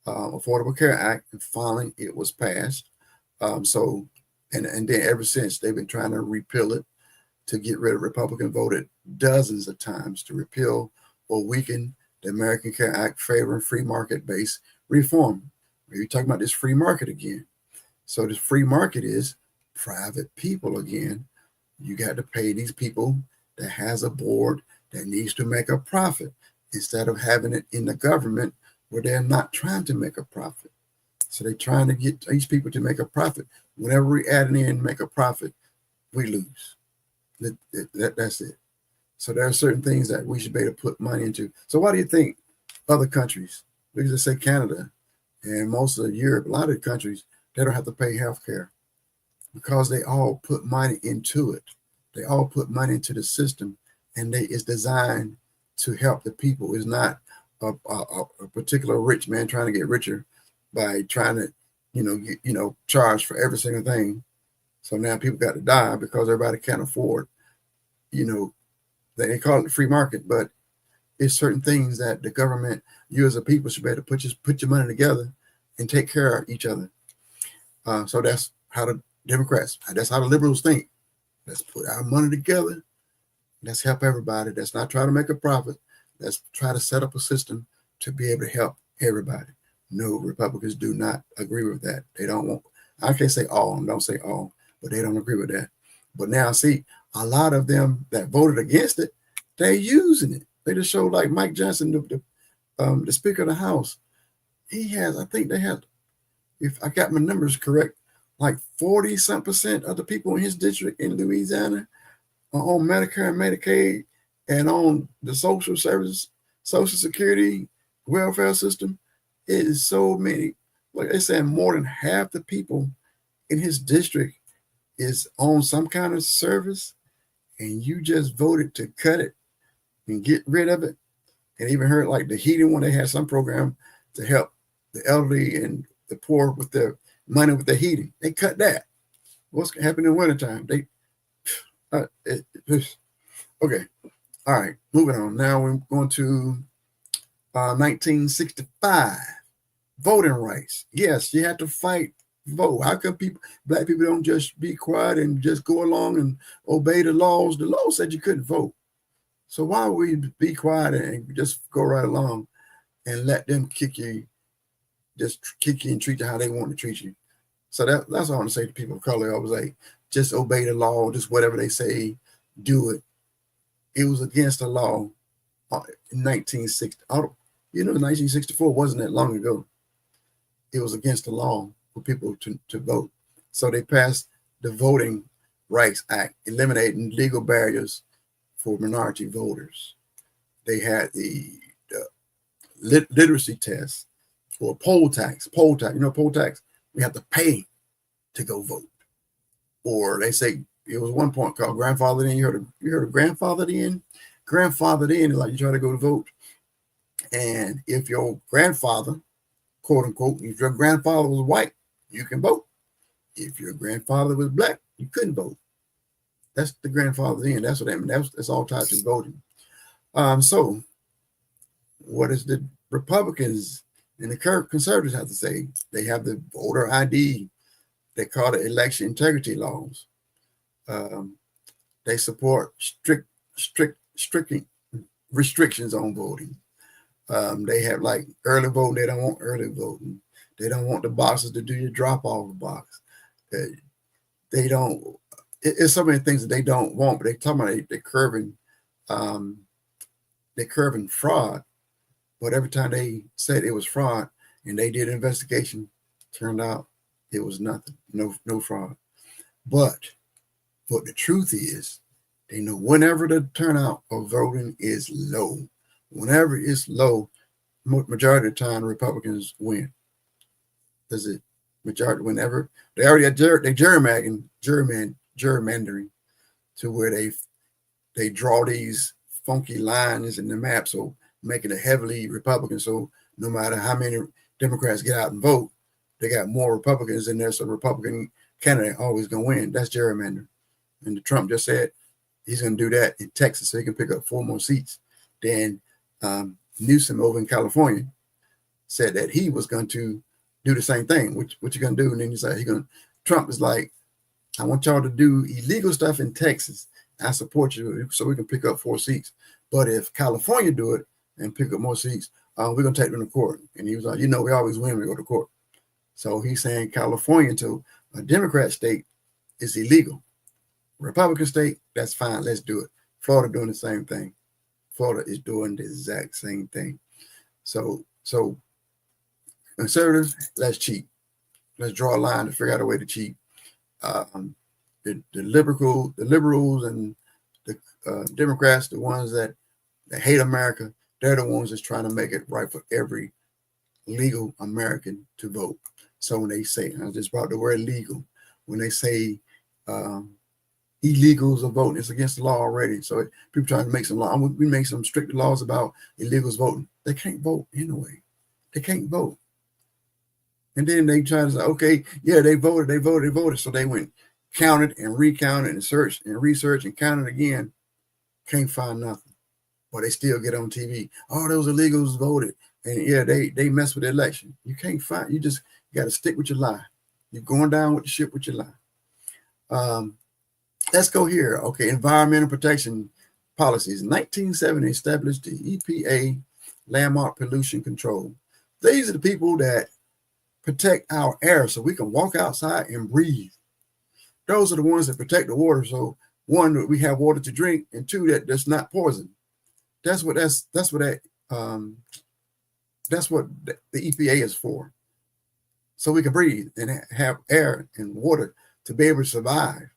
Affordable Care Act, and finally it was passed. And then ever since they've been trying to repeal it, to get rid of. Republicans voted dozens of times to repeal or weaken the American Care Act, favoring free market-based reform. We're talking about this free market again. So this free market is private people again. You got to pay these people that has a board that needs to make a profit instead of having it in the government where they're not trying to make a profit. So they're trying to get these people to make a profit. Whenever we add in and make a profit, we lose. That's it. So there are certain things that we should be able to put money into. So why do you think other countries, we can just say Canada and most of Europe, a lot of countries, they don't have to pay health care because they all put money into it. They all put money into the system, and it's designed to help the people. It's not a particular rich man trying to get richer by trying to, charge for every single thing. So now people got to die because everybody can't afford, they call it the free market, but it's certain things that the government, you as a people should be able to put your money together and take care of each other. So that's how the Democrats, that's how the liberals think. Let's put our money together. Let's help everybody. Let's not try to make a profit. Let's try to set up a system to be able to help everybody. No, Republicans do not agree with that. They don't want, I can't say all, don't say all, but they don't agree with that. But now, see, a lot of them that voted against it, they're using it. They just showed like Mike Johnson, the Speaker of the House. He has, I think they have, if I got my numbers correct, like 40-some% of the people in his district in Louisiana are on Medicare and Medicaid and on the social services, Social Security, welfare system. It is so many. Like they said, more than half the people in his district is on some kind of service, and you just voted to cut it and get rid of it. And even heard like the heating one, they had some program to help the elderly and the poor with their money with the heating. They cut that. What's happening in wintertime? Okay. All right. Moving on. Now we're going to 1965. Voting rights. Yes, you have to fight, vote. How come black people don't just be quiet and just go along and obey the laws? The law said you couldn't vote. So why would we be quiet and just go right along and let them kick you and treat you how they want to treat you? So that's all I want to say to people of color. I was like, just obey the law, just whatever they say, do it. It was against the law in 1960. 1964 wasn't that long ago. It was against the law for people to vote. So they passed the Voting Rights Act, eliminating legal barriers for minority voters. They had the literacy test or poll tax. Poll tax, poll tax, we have to pay to go vote. Or they say, it was one point called grandfathered in. You heard of grandfathered in? Grandfathered in is like you try to go to vote. And if your grandfather, quote unquote, if your grandfather was white, you can vote. If your grandfather was black, you couldn't vote. That's the grandfather in. That's what that means. That's all tied to voting. So what is the Republicans and the conservatives have to say? They have the voter ID. They call it election integrity laws. They support strict restrictions on voting. They have like early voting. They don't want early voting. They don't want the boxes to do your drop-off box. They don't. It's so many things that they don't want. But they talk about they're curbing fraud. But every time they said it was fraud, and they did an investigation, turned out it was nothing. No fraud. But the truth is, they know whenever the turnout of voting is low. Whenever it's low, majority of the time Republicans win. Does it majority whenever they already had they gerrymandering to where they draw these funky lines in the map, so making it heavily Republican. So no matter how many Democrats get out and vote, they got more Republicans in there, so the Republican candidate always gonna win. That's gerrymandering. And Trump just said he's gonna do that in Texas so he can pick up 4 more seats. Then Newsom over in California said that he was going to do the same thing. What you gonna do? And then he's like, Trump is like, I want y'all to do illegal stuff in Texas. I support you so we can pick up 4 seats. But if California do it and pick up more seats, we're gonna take them to court. And he was like, we always win when we go to court. So he's saying California to a Democrat state is illegal. Republican state, that's fine. Let's do it. Florida doing the same thing. Florida is doing the exact same thing. So conservatives, let's cheat. Let's draw a line to figure out a way to cheat. The liberals and the Democrats, the ones that hate America, they're the ones that's trying to make it right for every legal American to vote. So when they say, I just brought the word legal, when they say illegals are voting, it's against the law already. So people trying to make some law. We make some strict laws about illegals voting. They can't vote anyway. They can't vote. And then they try to say, okay, yeah, they voted. So they went counted and recounted and searched and researched and counted again. Can't find nothing. But they still get on TV. Oh, those illegals voted. And yeah, they mess with the election. You can't find, you got to stick with your lie. You're going down with the ship with your lie. Let's go here. Okay, environmental protection policies. 1970 established the EPA, Landmark Pollution Control. These are the people that protect our air so we can walk outside and breathe. Those are the ones that protect the water. So one, we have water to drink, and two, that's not poison. That's what the EPA is for. So we can breathe and have air and water to be able to survive.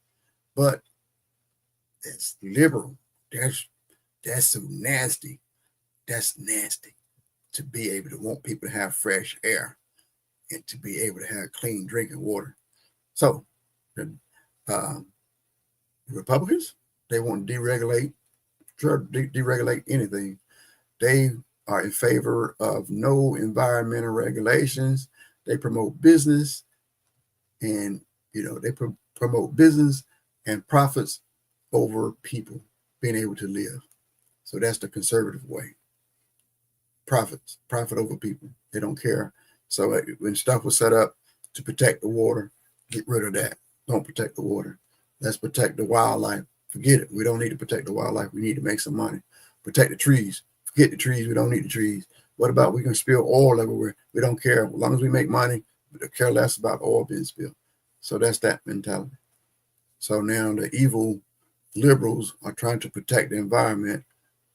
But it's liberal. That's so nasty. That's nasty to be able to want people to have fresh air and to be able to have clean drinking water. So the Republicans, they want to deregulate anything. They are in favor of no environmental regulations. They promote business, and they promote business and profits over people being able to live. So that's the conservative way. Profit over people. They don't care. So when stuff was set up to protect the water, get rid of that. Don't protect the water. Let's protect the wildlife. Forget it. We don't need to protect the wildlife. We need to make some money. Protect the trees. Forget the trees. We don't need the trees. What about we can spill oil everywhere? We don't care. As long as we make money, we don't care less about oil being spilled. So that's that mentality. So now the evil liberals are trying to protect the environment.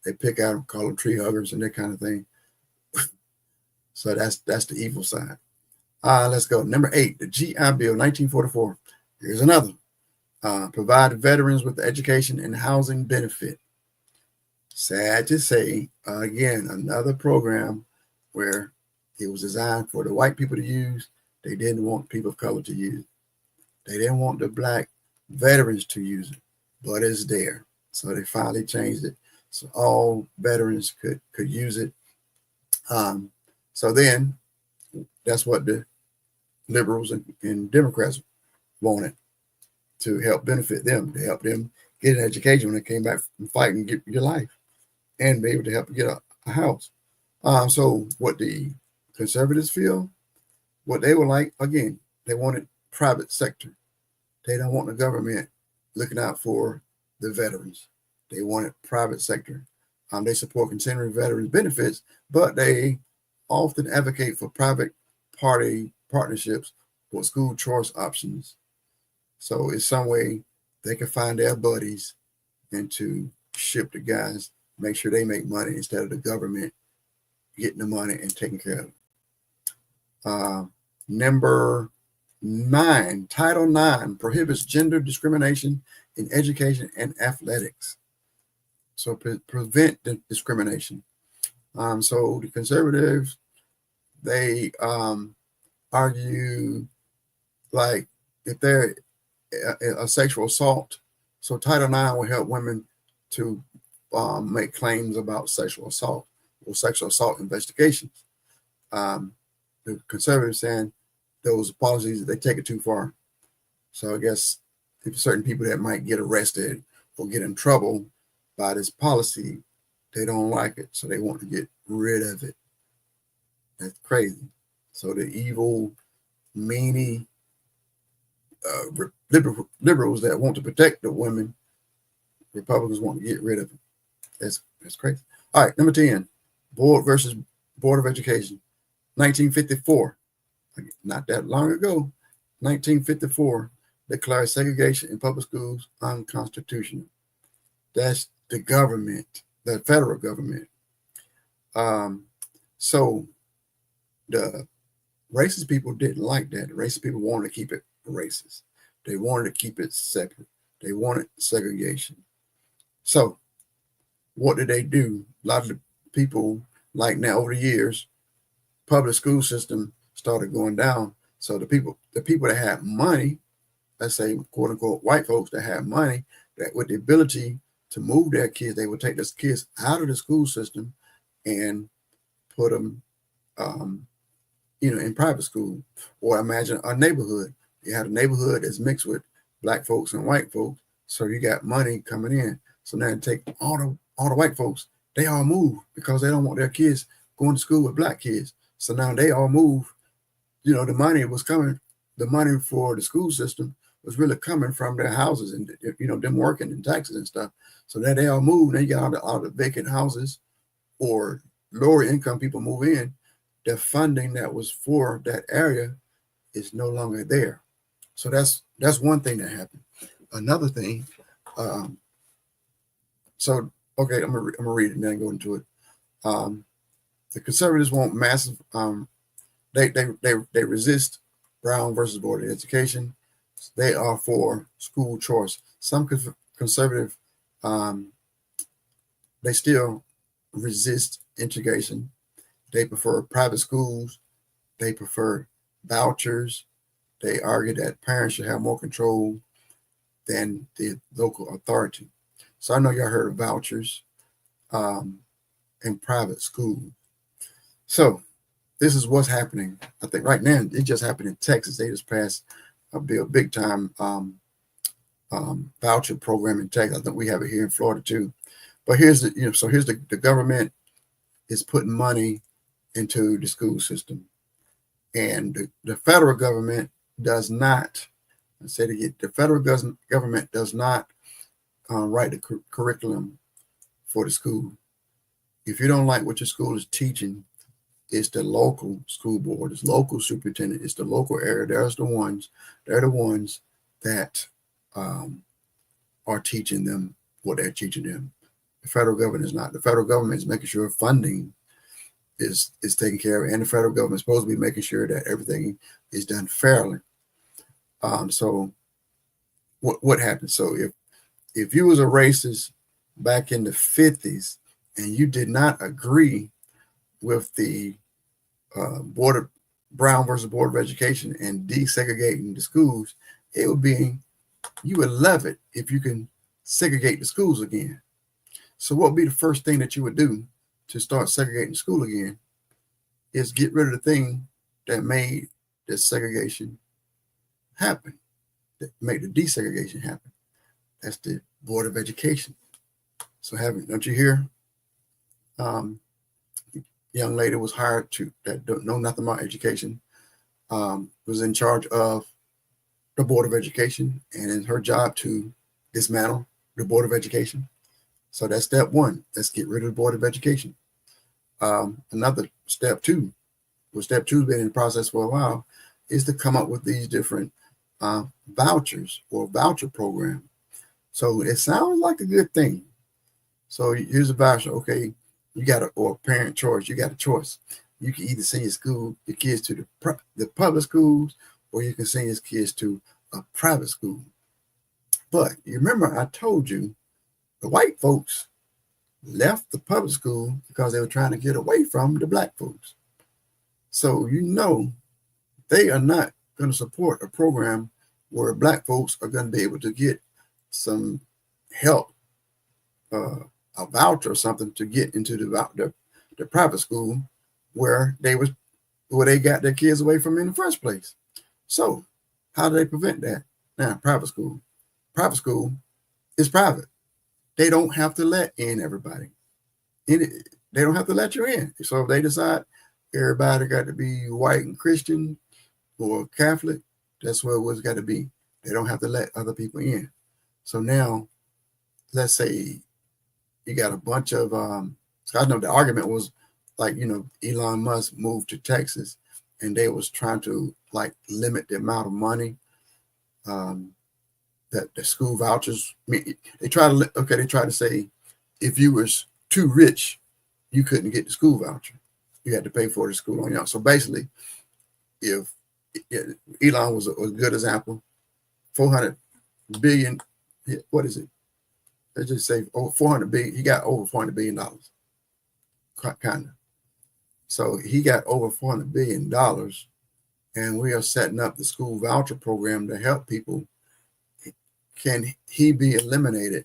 They pick out them, call them tree huggers and that kind of thing. So that's the evil side. Let's go. Number 8, the GI Bill, 1944. Here's another. Provide veterans with education and housing benefit. Sad to say, again, another program where it was designed for the white people to use. They didn't want people of color to use it. They didn't want the black veterans to use it, but it's there. So they finally changed it so all veterans could use it. So then that's what the liberals and Democrats wanted, to help benefit them, to help them get an education when they came back from fighting, get your life, and be able to help get a house. So what the conservatives feel, what they were like, again, they wanted private sector. They don't want the government looking out for the veterans. They wanted private sector. They support continuing veterans benefits, but they often advocate for private party partnerships for school choice options. So in some way they can find their buddies and to ship the guys, make sure they make money instead of the government getting the money and taking care of it. Number 9, Title 9 prohibits gender discrimination in education and athletics. So prevent the discrimination. So the conservatives, they argue like if they're a sexual assault, so Title IX will help women to make claims about sexual assault or sexual assault investigations. The conservatives saying those policies, they take it too far. So I guess if certain people that might get arrested or get in trouble by this policy, they don't like it, so they want to get rid of it. That's crazy. So the evil, meanie liberals that want to protect the women, Republicans want to get rid of it. That's crazy. All right, number 10, Board versus Board of Education, 1954. Not that long ago, 1954, declared segregation in public schools unconstitutional. That's the government, the federal government. So the racist people didn't like that. The racist people wanted to keep it racist. They wanted to keep it separate. They wanted segregation. So what did they do? A lot of the people, like now over the years, public school system started going down. So the people that had money, let's say quote unquote white folks that had money, that with the ability to move their kids, they would take those kids out of the school system and put them, in private school. Or imagine a neighborhood. You had a neighborhood that's mixed with black folks and white folks. So you got money coming in. So now you take all the white folks, they all move because they don't want their kids going to school with black kids. So now they all move. The money was coming, the money for the school system was really coming from their houses and, them working in taxes and stuff. So that they all move. Then you got all the vacant houses or lower income people move in. The funding that was for that area is no longer there. So that's one thing that happened. Another thing, okay, I'm gonna read it and then go into it. The conservatives want massive. They resist Brown versus Board of Education. They are for school choice. Some conservative, they still resist integration. They prefer private schools. They prefer vouchers. They argue that parents should have more control than the local authority. So I know y'all heard of vouchers in private schools. So this is what's happening. I think right now it just happened in Texas. They just passed a big time voucher program in Texas. I think we have it here in Florida too. But here's the government is putting money into the school system, and the federal government does not. I said again, the federal government does not write the curriculum for the school. If you don't like what your school is teaching, it's the local school board, it's local superintendent, it's the local area. They're the ones that are teaching them what they're teaching them. The federal government is not. The federal government is making sure funding is taken care of, and the federal government is supposed to be making sure that everything is done fairly. So what happened? So if you was a racist back in the 50s and you did not agree with the Brown versus Board of Education and desegregating the schools, you would love it if you can segregate the schools again. So what would be the first thing that you would do to start segregating school again? Is get rid of the thing that made the segregation happen, that made the desegregation happen. That's the Board of Education. So don't you hear? Young lady was hired that don't know nothing about education, was in charge of the Board of Education, and it's her job to dismantle the Board of Education. So that's step one. Let's get rid of the Board of Education. Another step two, step two has been in the process for a while, is to come up with these different vouchers or voucher program. So it sounds like a good thing. So here's a voucher. Okay, or parent choice. You got a choice. You can either send your kids to the public schools, or you can send your kids to a private school. But you remember I told you the white folks left the public school because they were trying to get away from the black folks. So they are not going to support a program where black folks are going to be able to get some help, a voucher or something to get into the private school where they got their kids away from in the first place. So how do they prevent that? Now, private school is private. They don't have to let in everybody. They don't have to let you in. So if they decide everybody got to be white and Christian or Catholic, that's where it's got to be. They don't have to let other people in. So now, let's say you got a bunch of, so I know the argument was like, Elon Musk moved to Texas and they was trying to limit the amount of money that the school vouchers, they try to say if you was too rich, you couldn't get the school voucher. You had to pay for the school on your own. So basically, if Elon was a good example, 400 billion, what is it? Let's just say over 400 billion. He got over $400 billion, kind of. So he got over $400 billion, and we are setting up the school voucher program to help people. Can he be eliminated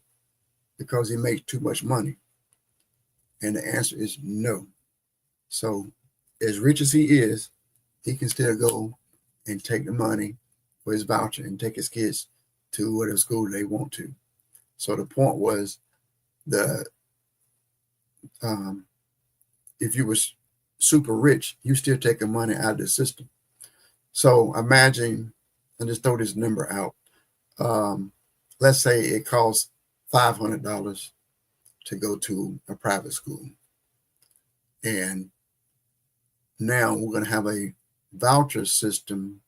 because he makes too much money? And the answer is no. So as rich as he is, he can still go and take the money for his voucher and take his kids to whatever school they want to. So the point was, the if you was super rich, you still taking money out of the system. So imagine, and just throw this number out. Let's say it costs $500 to go to a private school. And now we're going to have a voucher system.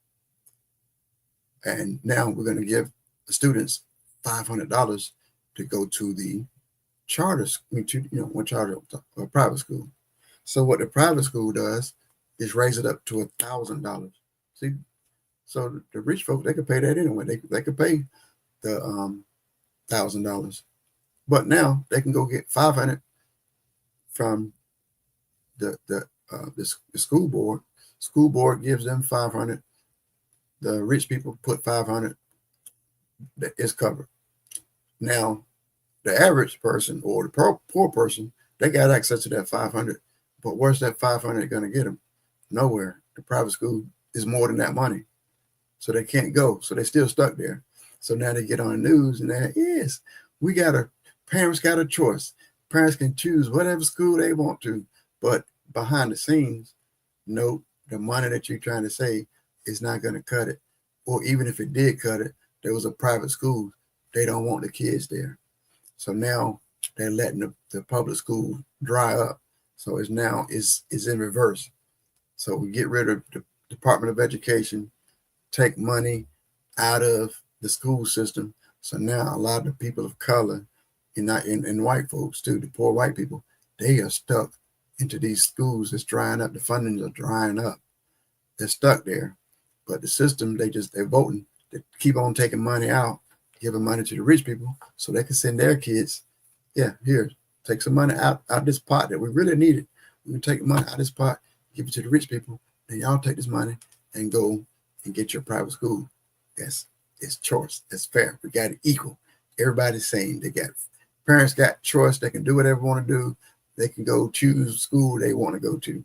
And now we're going to give the students $500 to go to the charter, a private school. So what the private school does is raise it up to $1,000. See, so the rich folks, they could pay that anyway. They could pay the $1,000, but now they can go get 500 from the school board. School board gives them 500. The rich people put 500. That is covered. Now, the average person or the poor person, they got access to that 500. But where's that 500 going to get them? Nowhere. The private school is more than that money. So they can't go. So they're still stuck there. So now they get on the news and they're, yes, parents got a choice. Parents can choose whatever school they want to. But behind the scenes, no, the money that you're trying to save is not going to cut it. Or even if it did cut it, there was a private school. They don't want the kids there. So now they're letting the public school dry up. So it's in reverse. So we get rid of the Department of Education, take money out of the school system. So now a lot of the people of color, and white folks too, the poor white people, they are stuck into these schools that's drying up. The fundings are drying up. They're stuck there. But the system, they're voting to keep on taking money out, giving money to the rich people so they can send their kids, here, take some money out of this pot that we really need it. We can take money out of this pot, give it to the rich people, and y'all take this money and go and get your private school. It's choice. It's fair. We got it equal. Everybody's same. Parents got choice. They can do whatever they want to do. They can go choose school they want to go to.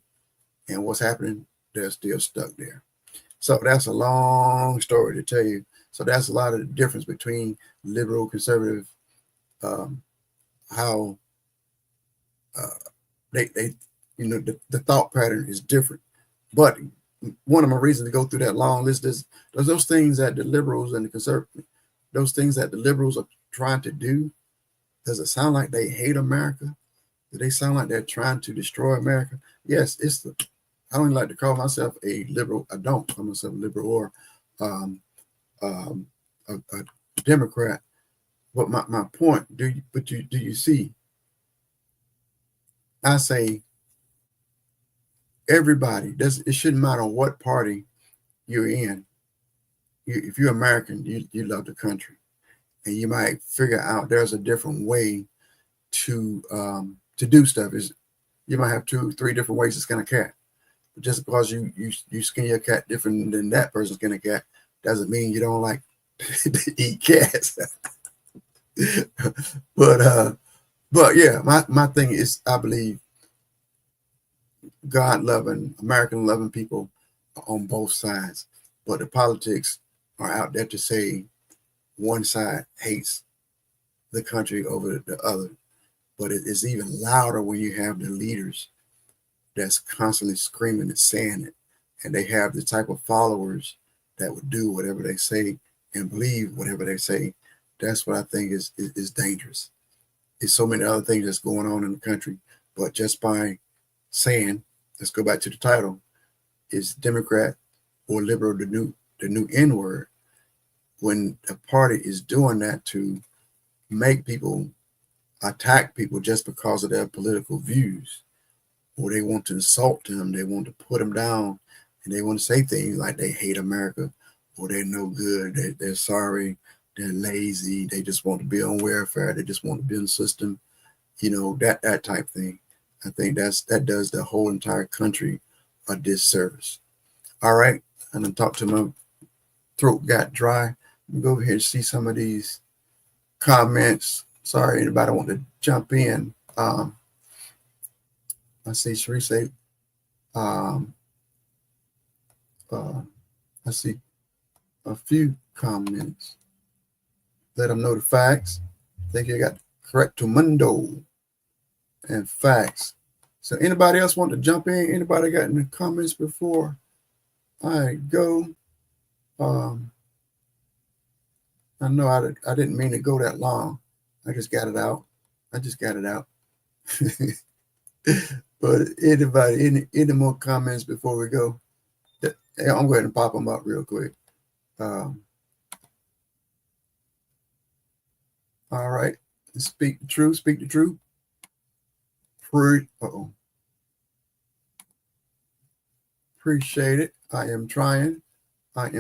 And what's happening? They're still stuck there. So that's a long story to tell you. So that's a lot of the difference between liberal, conservative, how the thought pattern is different. But one of my reasons to go through that long list is those things that the liberals and the conservatives, those things that the liberals are trying to do. Does it sound like they hate America? Do they sound like they're trying to destroy America? Yes, I don't like to call myself a liberal. I don't call myself a liberal or a Democrat. But my point, do you see? I say everybody. It shouldn't matter what party you're in. If you're American, you love the country, and you might figure out there's a different way to do stuff. You might have 2-3 different ways to skin a cat. But just because you skin your cat different than that person skin a cat doesn't mean you don't like to eat cats. But yeah, my thing is, I believe God loving, American loving people are on both sides, but the politics are out there to say one side hates the country over the other. But it is even louder when you have the leaders that's constantly screaming and saying it, and they have the type of followers that would do whatever they say and believe whatever they say. That's what I think is dangerous. There's so many other things that's going on in the country, but just by saying, let's go back to the title, is Democrat or liberal the new N word? When a party is doing that to make people attack people just because of their political views, or they want to insult them, they want to put them down, and they want to say things like they hate America, or they're no good, they're sorry, they're lazy, they just want to be on welfare, they just want to be in the system, that type thing. I think that does the whole entire country a disservice. All right, I done talked to my throat got dry. Let me go over here and see some of these comments. Sorry, anybody want to jump in. I see Sheree say, um, I see a few comments. Let them know the facts. I think you got correct mundo and facts. So anybody else want to jump in? Anybody got any comments before I go? I know I didn't mean to go that long. I just got it out. But anybody, any more comments before we go? I'm going to pop them up real quick. All right. Speak the truth. Speak the truth. Appreciate it. I am trying. Got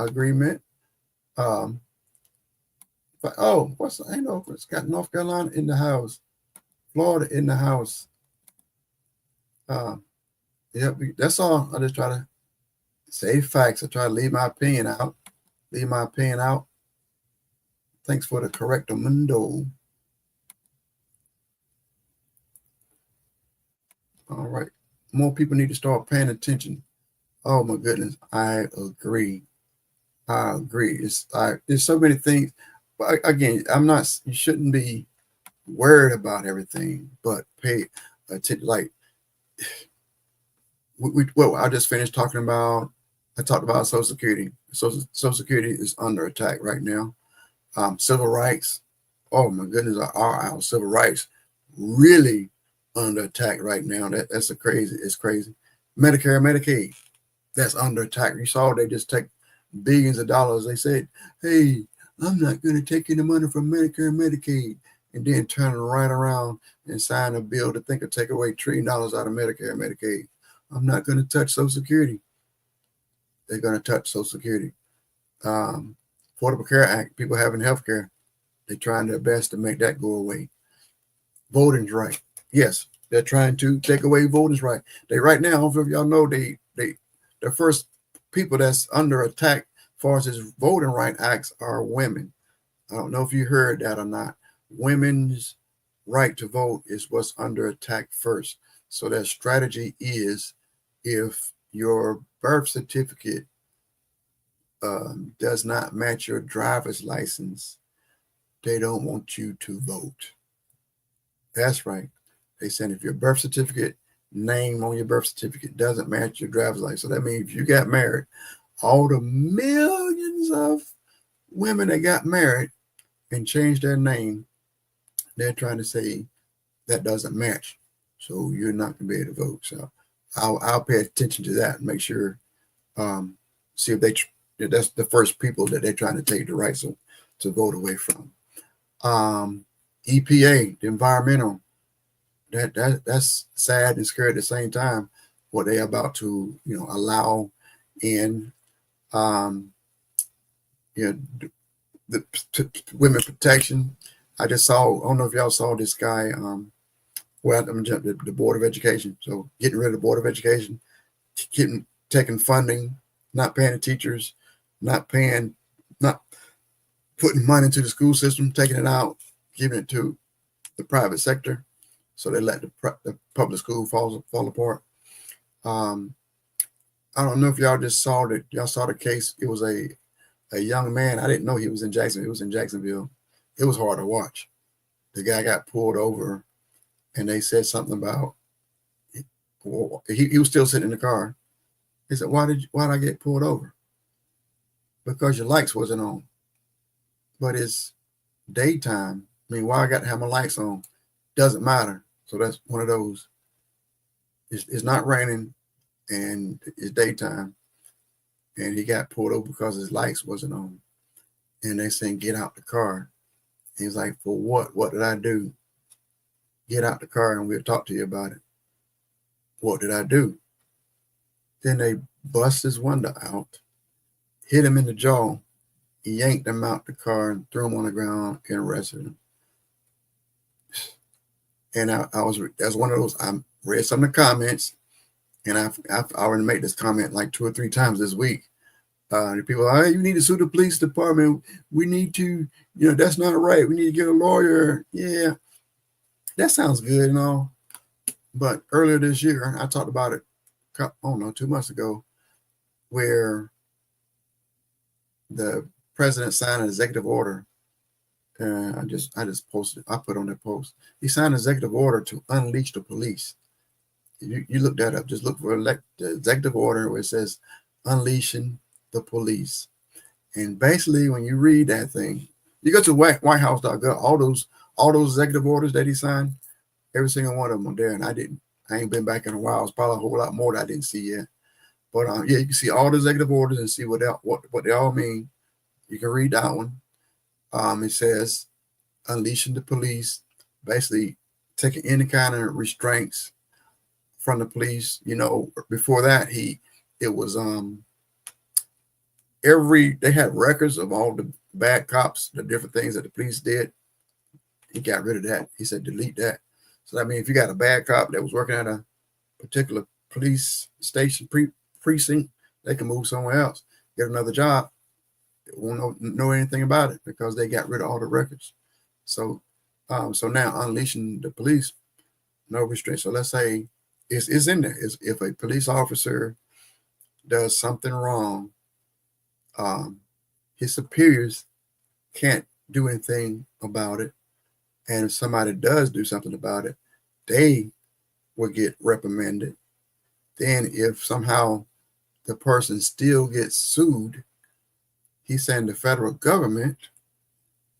agreement. But I know it's got North Carolina in the house, Florida in the house. Yep, that's all. I just try to say facts. I try to leave my opinion out. Thanks for the correcto mundo. All right. More people need to start paying attention. Oh my goodness. I agree. There's so many things. But again, you shouldn't be worried about everything, but pay attention. Like I just finished talking about, I talked about Social Security. Social Security is under attack right now. Civil rights. Oh my goodness, our civil rights really under attack right now. It's crazy. Medicare, Medicaid, that's under attack. You saw they just take billions of dollars. They said, hey, I'm not going to take any money from Medicare and Medicaid, and then turn right around and sign a bill to think of take away $1 trillion out of Medicare and Medicaid. I'm not going to touch Social Security. They're going to touch Social Security. Affordable Care Act, people having health care, they're trying their best to make that go away. Voting's right. Yes, they're trying to take away voting's right. They right now, I don't know if y'all know, the first people that's under attack as far as this voting right acts are women. I don't know if you heard that or not. Women's right to vote is what's under attack first. So their strategy is, if your birth certificate does not match your driver's license, they don't want you to vote. That's right. They said if your birth certificate name on your birth certificate doesn't match your driver's license, so that means if you got married, all the millions of women that got married and changed their name, they're trying to say that doesn't match, so you're not going to be able to vote. So I'll pay attention to that and make sure, see if that's the first people that they're trying to take the rights to vote away from. EPA, the environmental, that's sad and scary at the same time, what they're about to allow in the women protection. I just saw, I don't know if y'all saw this guy, I'm gonna jump to the Board of Education. So getting rid of the Board of Education, taking funding, not paying the teachers, not putting money into the school system, taking it out, giving it to the private sector. So they let the public school fall apart. I don't know if y'all just saw that. Y'all saw the case. It was a young man. I didn't know he was in Jacksonville. It was in Jacksonville. It was hard to watch. The guy got pulled over, and they said something about he was still sitting in the car. He said, "Why did I get pulled over?" Because your lights wasn't on. But it's daytime. I mean, why I got to have my lights on? Doesn't matter. So that's one of those. It's not raining, and it's daytime, and he got pulled over because his lights wasn't on. And they saying, "Get out the car." And he's like, "For what? What did I do?" "Get out the car and we'll talk to you about it." What did I do? Then they bust his window out, hit him in the jaw, yanked him out the car and threw him on the ground and arrested him. And that's one of those, I read some of the comments, And I've already made this comment like 2 or 3 times this week. The people, oh, you need to sue the police department. We need to, that's not right. We need to get a lawyer. Yeah, that sounds good and all. But earlier this year, I talked about it, 2 months ago, where the president signed an executive order. I just posted, I put on that post. He signed an executive order to unleash the police. You look that up. Just look for the executive order where it says unleashing the police. And basically, when you read that thing, you go to whitehouse.gov, all those executive orders that he signed, every single one of them are there. And I ain't been back in a while. It's probably a whole lot more that I didn't see yet. But yeah, you can see all the executive orders and see what they all mean. You can read that one. It says unleashing the police, basically taking any kind of restraints from the police. Before that, it was they had records of all the bad cops, the different things that the police did. He got rid of that. He said delete that. So I mean, if you got a bad cop that was working at a particular police station precinct, they can move somewhere else, get another job. They won't know anything about it because they got rid of all the records. So now unleashing the police, no restraints. So let's say it's in there. If a police officer does something wrong, his superiors can't do anything about it. And if somebody does do something about it, they will get reprimanded. Then if somehow the person still gets sued, he's saying the federal government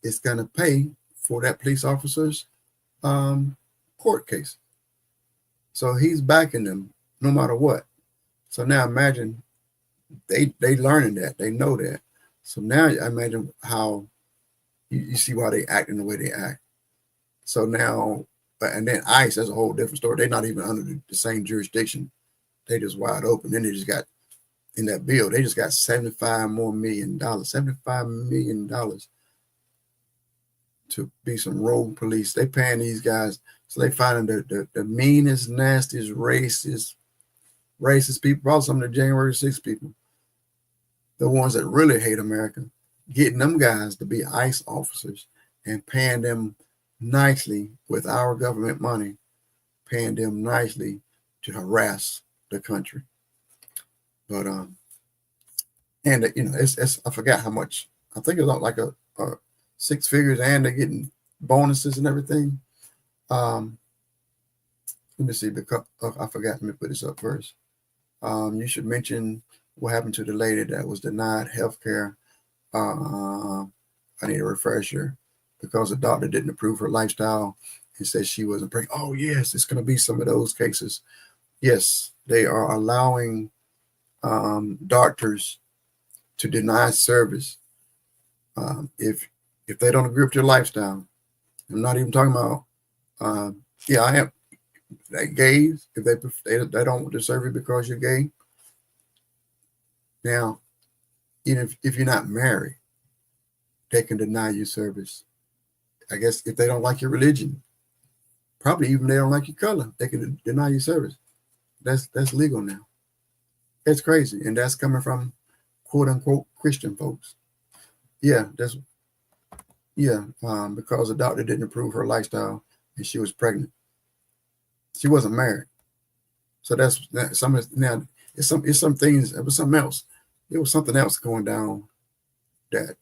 is going to pay for that police officer's court case. So he's backing them no matter what. So now imagine they learning that, they know that. So now I imagine how you see why they act in the way they act. So now, and then ICE, that's a whole different story. They're not even under the same jurisdiction. They just wide open. Then they just got in that bill. They just got $75 million to be some rogue police. They paying these guys. So they finding the meanest, nastiest, racist people, probably some of the January 6th people, the ones that really hate America, getting them guys to be ICE officers and paying them nicely with our government money, paying them nicely to harass the country. But and it's I forgot how much. I think it was like a 6 figures, and they're getting bonuses and everything. Let me see, because I forgot. Let me put this up first. You should mention what happened to the lady that was denied health care. I need a refresher because the doctor didn't approve her lifestyle and said she wasn't pregnant. Oh, yes, it's going to be some of those cases. Yes, they are allowing doctors to deny service if they don't agree with your lifestyle. I'm not even talking about, I am. Like gays, if they don't want to serve you because you're gay. Now, even if you're not married, they can deny you service. I guess if they don't like your religion, probably even they don't like your color, they can deny you service. That's legal now. It's crazy, and that's coming from quote unquote Christian folks. Because the doctor didn't approve her lifestyle and she was pregnant. She wasn't married. So that's some now. It's some things. It was something else. It was something else going down that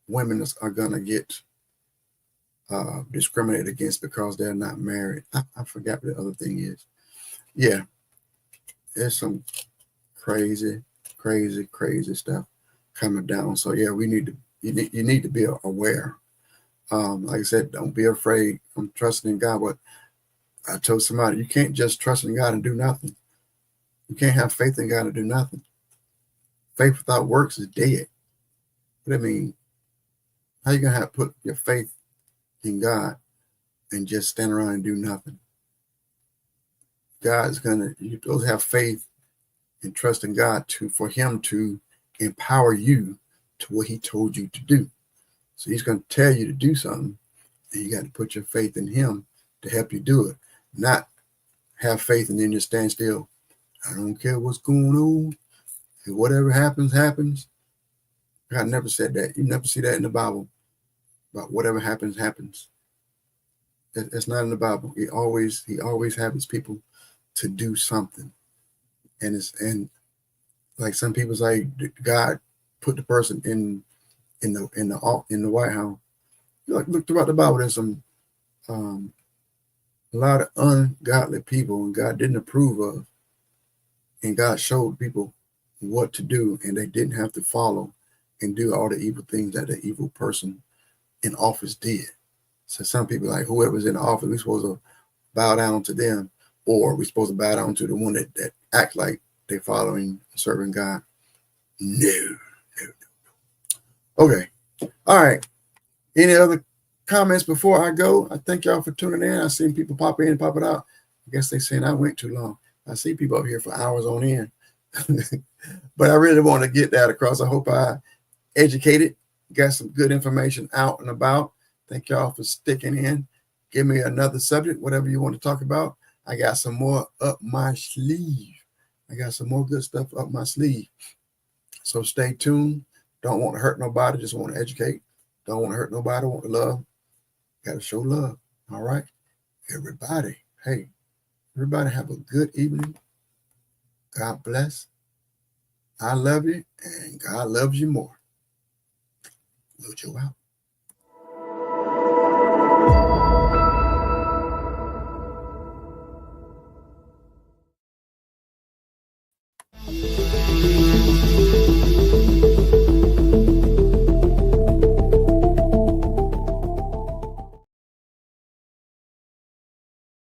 women are gonna get discriminated against because they're not married. I forgot what the other thing is. Yeah, there's some crazy stuff coming down. So yeah, you need to be aware. Like I said, don't be afraid. I'm trusting in God, but I told somebody, you can't just trust in God and do nothing. You can't have faith in God and do nothing. Faith without works is dead. What I mean, how you gonna put your faith in God and just stand around and do nothing? You're supposed to have faith and trust in God for Him to empower you to what He told you to do. So He's gonna tell you to do something, and you got to put your faith in Him to help you do it. Not have faith and then just stand still I don't care what's going on. And whatever happens, happens. God never said that. You never see that in the Bible. About whatever happens, happens. It's not in the Bible. He always has his people to do something. And like some people say, God put the person in the White House. Look throughout the Bible. There's some a lot of ungodly people, and God didn't approve of. And God showed people what to do, and they didn't have to follow and do all the evil things that the evil person in office did. So some people, like whoever's in office, we're supposed to bow down to them, or we're supposed to bow down to the one that act like they're following, serving God. No. Okay. All right. Any other comments before I go? I thank y'all for tuning in. I seen people pop in and pop it out. I guess they saying I went too long. I see people up here for hours on end. But I really want to get that across. I hope I educated, got some good information out and about. Thank y'all for sticking in. Give me another subject, whatever you want to talk about. I got some more up my sleeve. I got some more good stuff up my sleeve. So stay tuned. Don't want to hurt nobody. Just want to educate. Don't want to hurt nobody. Want to love. Got to show love. All right. Everybody. Hey, everybody have a good evening. God bless. I love you, and God loves you more. Lucho out.